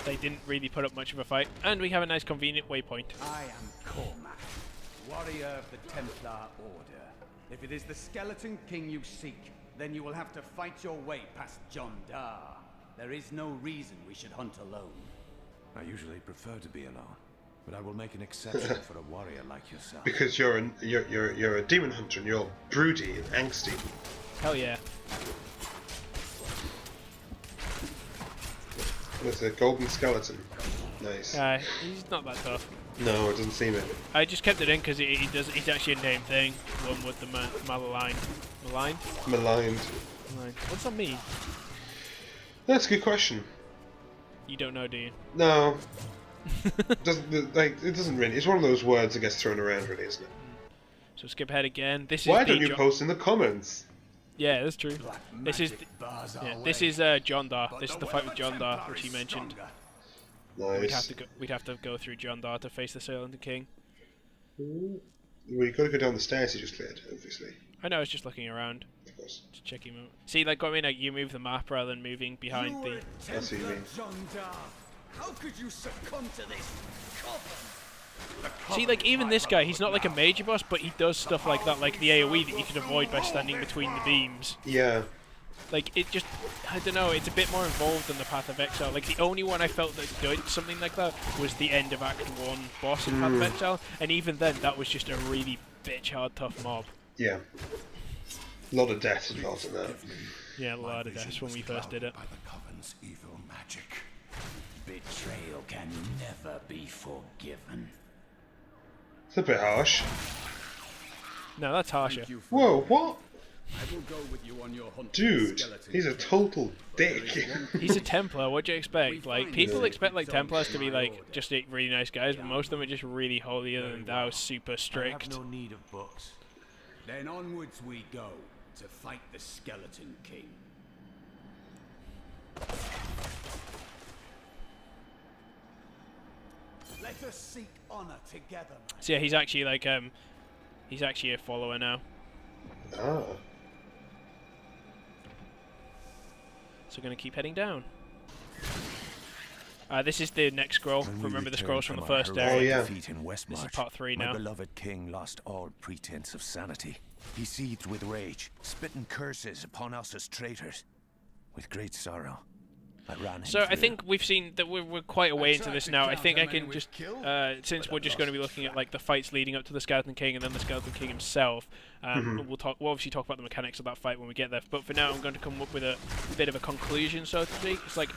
They didn't really put up much of a fight. And we have a nice convenient waypoint. I am Cormac, warrior of the Templar Order. If it is the Skeleton King you seek, then you will have to fight your way past John Dar. There is no reason we should hunt alone. I usually prefer to be alone, but I will make an exception for a warrior like yourself. Because you're a demon hunter and you're broody and angsty. Hell yeah. There's a golden skeleton. Nice. He's not that tough. No, it doesn't seem it. I just kept it in because he's actually a name thing. One with the maligned. Maligned? Maligned. Maligned. What's that mean? That's a good question. You don't know, do you? No. It doesn't really. It's one of those words that gets thrown around, really, isn't it? So skip ahead again. This is Why don't you post in the comments? Yeah, that's true. This is John Dar. This is the fight with John Dar, which he mentioned. Nice. We'd have to go through John Dar to face the Skeleton King. Well, you got to go down the stairs you just cleared, obviously. I know. I was just looking around. Of course. Just checking. See, like what I mean, like you move the map rather than moving behind the. That's what you mean. John Dar, how could you succumb to this coven? See, like even this guy, he's not like a major boss, but he does stuff like that, like the AOE that you can avoid by standing between the beams. Yeah. Like it just, I don't know, it's a bit more involved than the Path of Exile. Like the only one I felt that did something like that was the end of Act 1 boss in Path of Exile, and even then that was just a really bitch hard tough mob. Yeah. A lot of deaths involved in that. Yeah, a lot of deaths when we first did it. By the Coven's evil magic. Betrayal can never be forgiven. It's a bit harsh. No, that's harsher. Whoa, what? I will go with you on your hunt. Dude, he's a total dick. He's a Templar, what do you expect? Like, people expect like Templars to be like, just really nice guys, but most of them are just really holier than thou, super strict. I have no need of books. Then onwards we go, to fight the Skeleton King. Let us seek honor together. So yeah, he's actually like, he's actually a follower now. Ah. So we're going to keep heading down. This is the next scroll. Remember the scrolls from the first area. Oh, yeah. This is part 3 now. My beloved king lost all pretense of sanity. He seethed with rage, spitting curses upon us as traitors. With great sorrow, I ran him So I through. think we've seen that we're quite a way into this now. I think I can just, since we're just going to be looking at like the fights leading up to the Skeleton King and then the Skeleton King himself, we'll obviously talk about the mechanics of that fight when we get there. But for now, I'm going to come up with a bit of a conclusion, so to speak. It's like,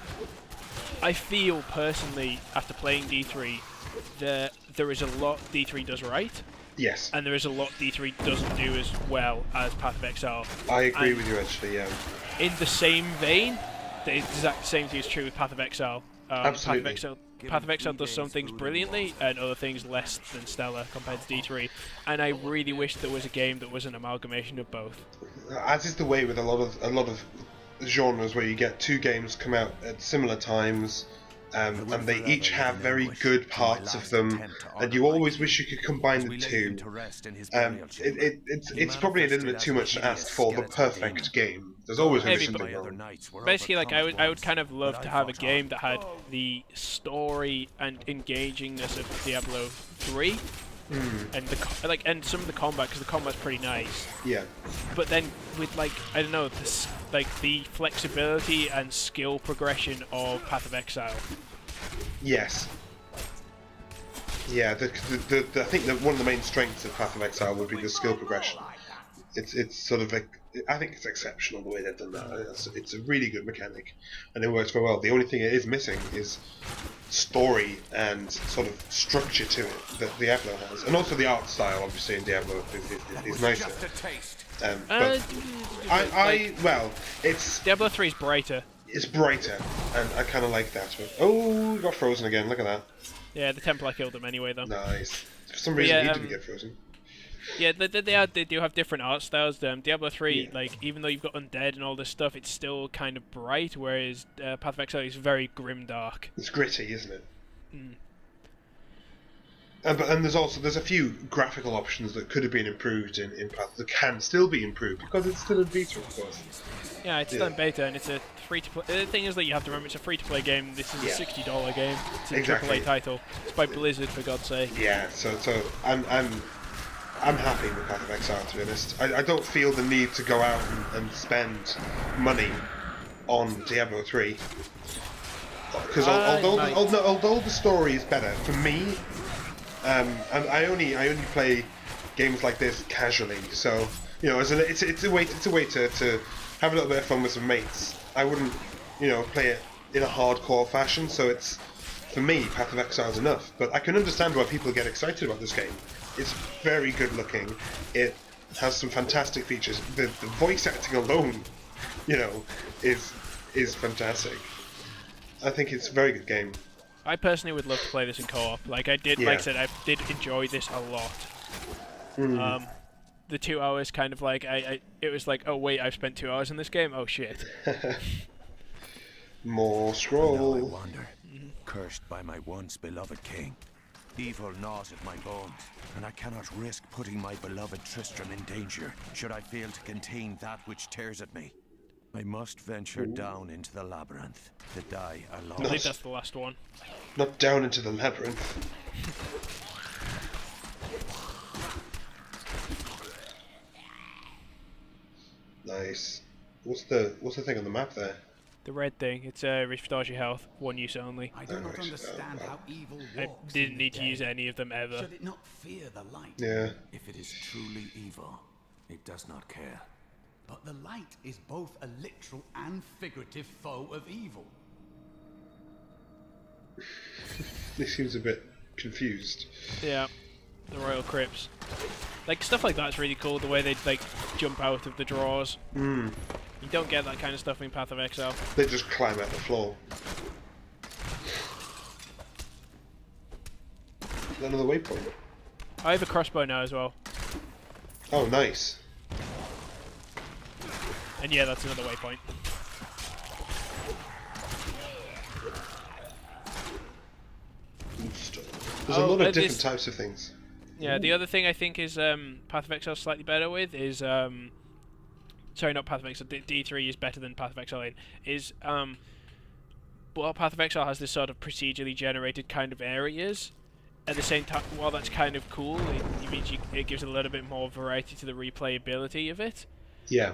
I feel personally, after playing D3, that there is a lot D3 does right. Yes. And there is a lot D3 doesn't do as well as Path of Exile. I agree with you, actually, yeah. In the same vein, the exact same thing is true with Path of Exile. Absolutely. Path of Exile does some things brilliantly and other things less than stellar compared to D3. And I really wish there was a game that was an amalgamation of both. As is the way with a lot of genres where you get two games come out at similar times, and they each have very good parts of them, and you always wish you could combine the two. It's probably a little bit too much to ask for the perfect game. There's always going to be something wrong. Basically, like I would kind of love to have a game that had the story and engagingness of Diablo 3. And and some of the combat, because the combat's pretty nice. Yeah. But then with like, I don't know, this like the flexibility and skill progression of Path of Exile. Yes. Yeah. I think that one of the main strengths of Path of Exile would be the skill progression. It's sort of like, I think it's exceptional the way they've done that. It's a really good mechanic, and it works very well. The only thing it is missing is story and sort of structure to it that Diablo has, and also the art style. Obviously, in Diablo is nicer. Well, it's Diablo 3 is brighter. It's brighter, and I kind of like that. But, oh, we got frozen again. Look at that. Yeah, the Templar killed him anyway, though. Nice. For some reason, he didn't get frozen. Yeah, they do have different art styles. Diablo 3, like, even though you've got undead and all this stuff, it's still kind of bright, whereas Path of Exile is very grim dark. It's gritty, isn't it? And there's a few graphical options that could have been improved in Path that can still be improved because it's still in beta, of course. Yeah, it's still in beta, and it's a free-to-play. The thing is that you have to remember, it's a free-to-play game. This is a $60 game. It's a AAA title. It's by Blizzard, for God's sake. Yeah, so I'm happy with Path of Exile, to be honest. I don't feel the need to go out and spend money on Diablo 3. Because although the story is better, for me, and I only play games like this casually, so, you know, it's a way to have a little bit of fun with some mates. I wouldn't, you know, play it in a hardcore fashion, so it's, for me, Path of Exile is enough. But I can understand why people get excited about this game. It's very good looking. It has some fantastic features. The voice acting alone, you know, is fantastic. I think it's a very good game. I personally would love to play this in co-op. Like I did, like I said, I did enjoy this a lot. The 2 hours kind of like it was like, oh wait, I've spent 2 hours in this game. Oh shit. More scroll. Now I wander, cursed by my once beloved king. Evil gnaws at my bones, and I cannot risk putting my beloved Tristram in danger, should I fail to contain that which tears at me. I must venture down into the labyrinth, to die alone. I think that's the last one. Not down into the labyrinth. Nice. What's the thing on the map there? The red thing. It's restores your health, one use only. I do not understand how evil I walks didn't need to use any of them ever. Should it not fear the light? Yeah. If it is truly evil, it does not care. But the light is both a literal and figurative foe of evil. He seems a bit confused. Yeah, the Royal Crypts. Like, stuff like that's really cool, the way they, like, jump out of the drawers. You don't get that kind of stuff in Path of Exile. They just climb out the floor. Is that another waypoint? I have a crossbow now as well. Oh, nice. And yeah, that's another waypoint. There's a lot of different types of things. Yeah, the other thing I think is Path of Exile slightly better with is sorry, not Path of Exile. D3 is better than Path of Exile in. Is well, Path of Exile has this sort of procedurally generated kind of areas. At the same time, while that's kind of cool, it means it gives a little bit more variety to the replayability of it. Yeah.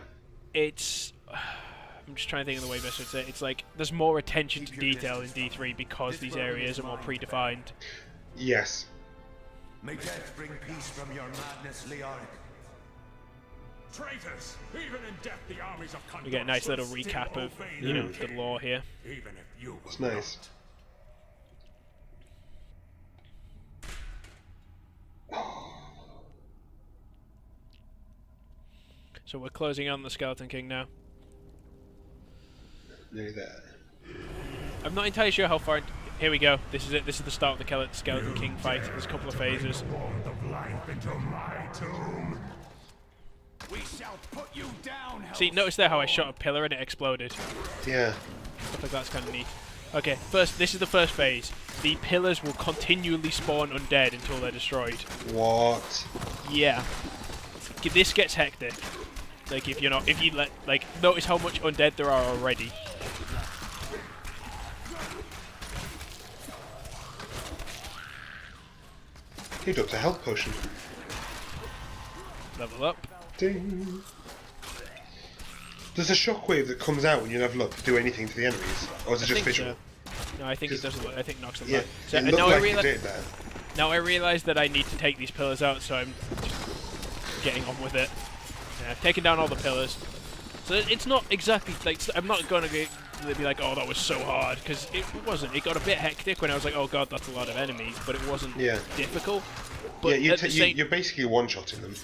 It's I'm just trying to think of the way best to say it. It's like there's more attention to detail in D3 because these areas are more predefined. Yes. May death bring peace from your madness, Leoric. Traitors! Even in death, the armies of Condor We get a nice little recap of, you know, the lore here. Even if you It's nice. So we're closing on the Skeleton King now. Nearly there. I'm not entirely sure how far. Here we go. This is it. This is the start of the Skeleton King fight. There's a couple of phases. We shall put you down. See, notice there how I shot a pillar and it exploded. Yeah. Stuff like that's kind of neat. Okay, this is the first phase. The pillars will continually spawn undead until they're destroyed. What? Yeah. This gets hectic. Like if you notice how much undead there are already. He dropped a health potion. Level up. Ding. Does a shockwave that comes out when you level up do anything to the enemies, or is it just visual? So. No, I think it doesn't. I think it knocks them yeah, back. So, it looked like it did that. Now I realise that I need to take these pillars out, so I'm just getting on with it. Yeah, taking down all the pillars. So it's not exactly like I'm not going to be like, oh, that was so hard, because it wasn't. It got a bit hectic when I was like, oh god, that's a lot of enemies, but it wasn't difficult. But yeah, you're basically one-shotting them.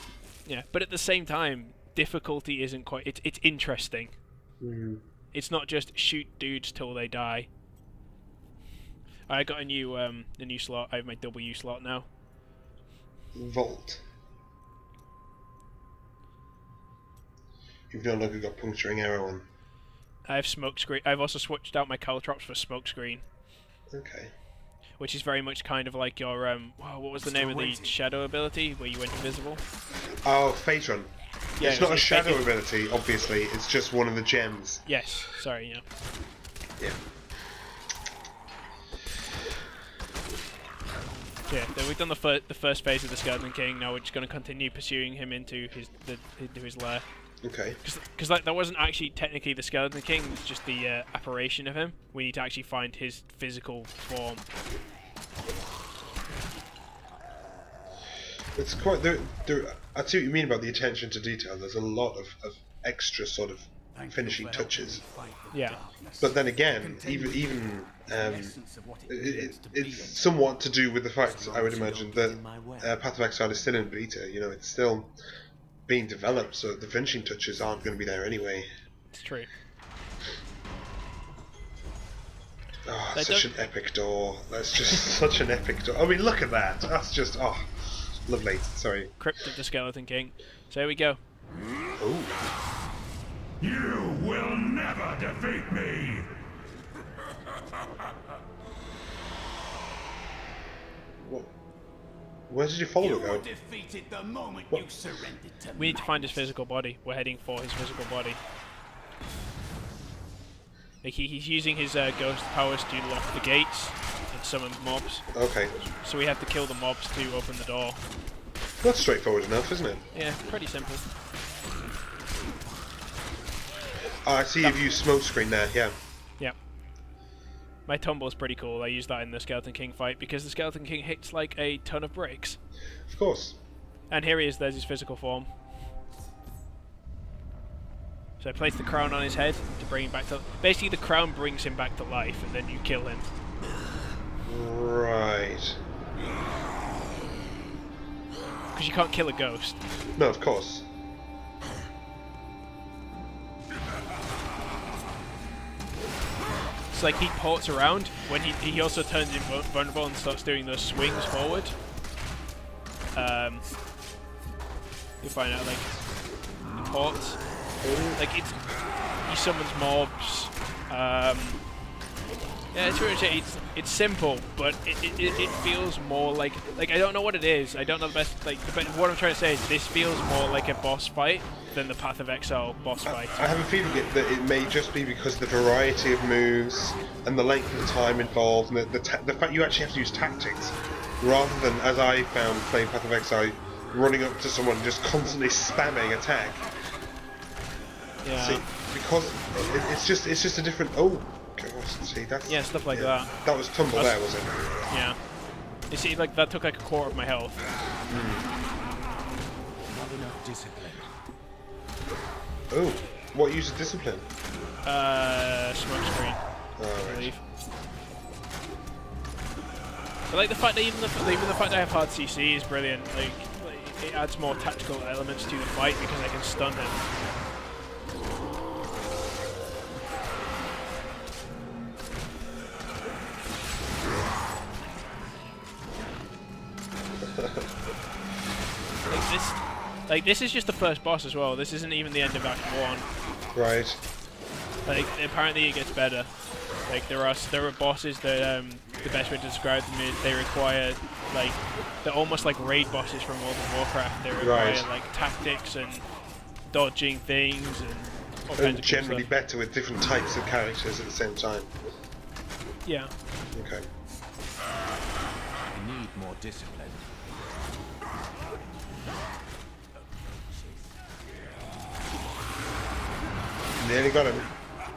Yeah, but at the same time, difficulty isn't quite. It's interesting. Mm. It's not just shoot dudes till they die. I got a new slot. I have my W slot now. Vault. You've no longer got puncturing arrow on. I have smoke screen. I've also switched out my caltrops for smoke screen. Okay. Which is very much kind of like your what was the name of the shadow ability where you went invisible? Oh, Phase Run. Yeah, it's not a shadow ability, obviously. It's just one of the gems. Yes. Sorry. Yeah. Yeah. So yeah, we've done the first phase of the Skeleton King. Now we're just going to continue pursuing him into his lair. Okay. Because that wasn't actually technically the Skeleton King. It's just the apparition of him. We need to actually find his physical form. It's quite. I see what you mean about the attention to detail. There's a lot of extra sort of finishing touches. Yeah. But then again, even it's somewhat to do with the fact, I would imagine, that Path of Exile is still in beta. You know, it's still being developed, so the finishing touches aren't going to be there anyway. It's true. Oh, such an epic door. That's just such an epic door. I mean, look at that. That's just, lovely. Sorry. Crypt of the Skeleton King. So here we go. Ooh. You will never defeat me! Where did your follower go? Defeated the moment you surrendered to We need to find his physical body. We're heading for his physical body. Like he's using his ghost powers to lock the gates and summon mobs. Okay. So we have to kill the mobs to open the door. That's straightforward enough, isn't it? Yeah, pretty simple. I see you've used smoke screen there, yeah. Yeah. My tumble is pretty cool. I use that in the Skeleton King fight because the Skeleton King hits like a ton of bricks. Of course. And here he is, there's his physical form. So I place the crown on his head to bring him back to... Basically the crown brings him back to life and then you kill him. Right. Because you can't kill a ghost. No, of course. It's like he ports around when he also turns invulnerable and starts doing those swings forward. You'll find out like he ports. Like he summons mobs. Yeah, it's really it's simple, but it feels more like I don't know what it is. I don't know the best but what I'm trying to say is this feels more like a boss fight than the Path of Exile boss fight. I have a feeling that it may just be because of the variety of moves and the length of time involved and the fact you actually have to use tactics rather than, as I found playing Path of Exile, running up to someone and just constantly spamming attack. Yeah. See, because it's just a different. Oh, gosh, see that's stuff like that. That was tumble there, was it? Yeah. You see, like that took like a quarter of my health. Not enough discipline. Oh, what uses discipline? Smoke screen. Oh, I believe. But like the fact that even the fact that I have hard CC is brilliant. Like it adds more tactical elements to the fight because I can stun him. Like, this is just the first boss as well. This isn't even the end of Act 1. Right. Like, apparently it gets better. Like, there are bosses that, the best way to describe them is they require, like, they're almost like raid bosses from World of Warcraft. They require, like, tactics and dodging things and all kinds of generally cool stuff. better with different types of characters at the same time. Yeah. Okay. I need more discipline. Nearly got him.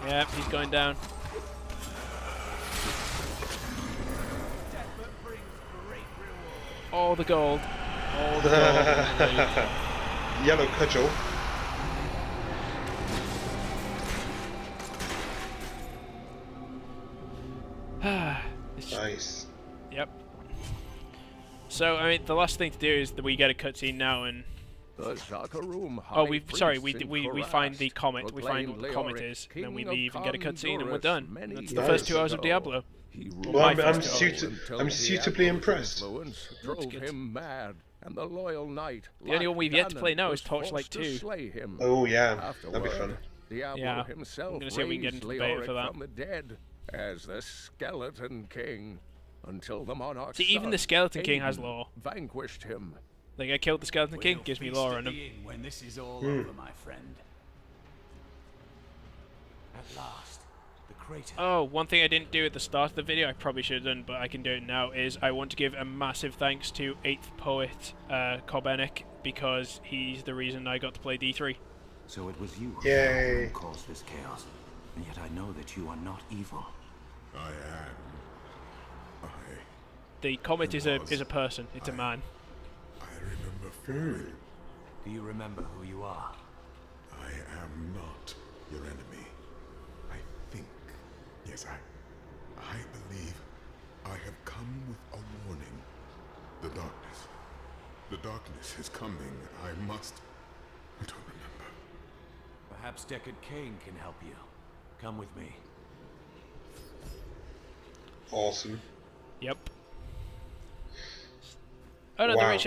Yeah, he's going down. All the gold. All the gold. Yellow cudgel. Nice. Yep. So, I mean, the last thing to do is that we get a cutscene now, and oh, we find the comet. We find what the comet is, and then we leave and get a cutscene, and we're done. That's the first 2 hours of Diablo. Well, I'm suitably impressed. Drove him mad, and the loyal knight. The only one we've yet to play now is Torchlight 2. Oh yeah, that'd be fun. Diablo himself I'm gonna see if we can get into the beta for that. from the dead as the Skeleton King, until the monarch. See, even the Skeleton King has lore. Vanquished him. Like, I killed the Skeleton King, gives me lore on him. When this is all over, my friend. At last, the crater. Oh, one thing I didn't do at the start of the video, I probably should have done, but I can do it now, is I want to give a massive thanks to 8th Poet, Kobenek, because he's the reason I got to play D3. So it was you Yay. who caused this chaos, and yet I know that you are not evil. I am. The comet is a person, it's a man. I remember fully. Do you remember who you are? I am not your enemy. I think, yes, I believe I have come with a warning. The darkness is coming. I don't remember. Perhaps Deckard Cain can help you. Come with me. Awesome. Yep. Oh no, Wow.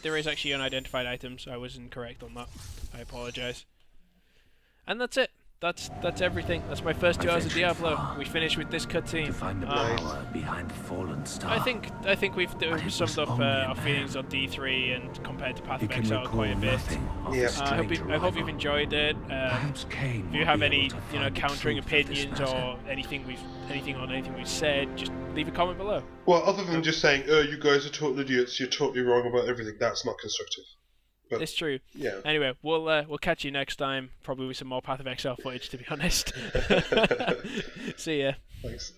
there is actually unidentified items. I was incorrect on that. I apologize. And that's it. That's everything. That's my first 2 hours of Diablo. We finished with this cutscene. To find the power behind the fallen star. I think we've summed up our feelings on D3 and compared to Path of Exile quite a bit. I hope you've enjoyed it. If you have any countering opinions or anything we've said, just leave a comment below. Well, other than just saying, "Oh, you guys are total idiots. You're totally wrong about everything," that's not constructive. But, it's true. Yeah. Anyway, we'll catch you next time. Probably with some more Path of Exile footage, to be honest. See ya. Thanks.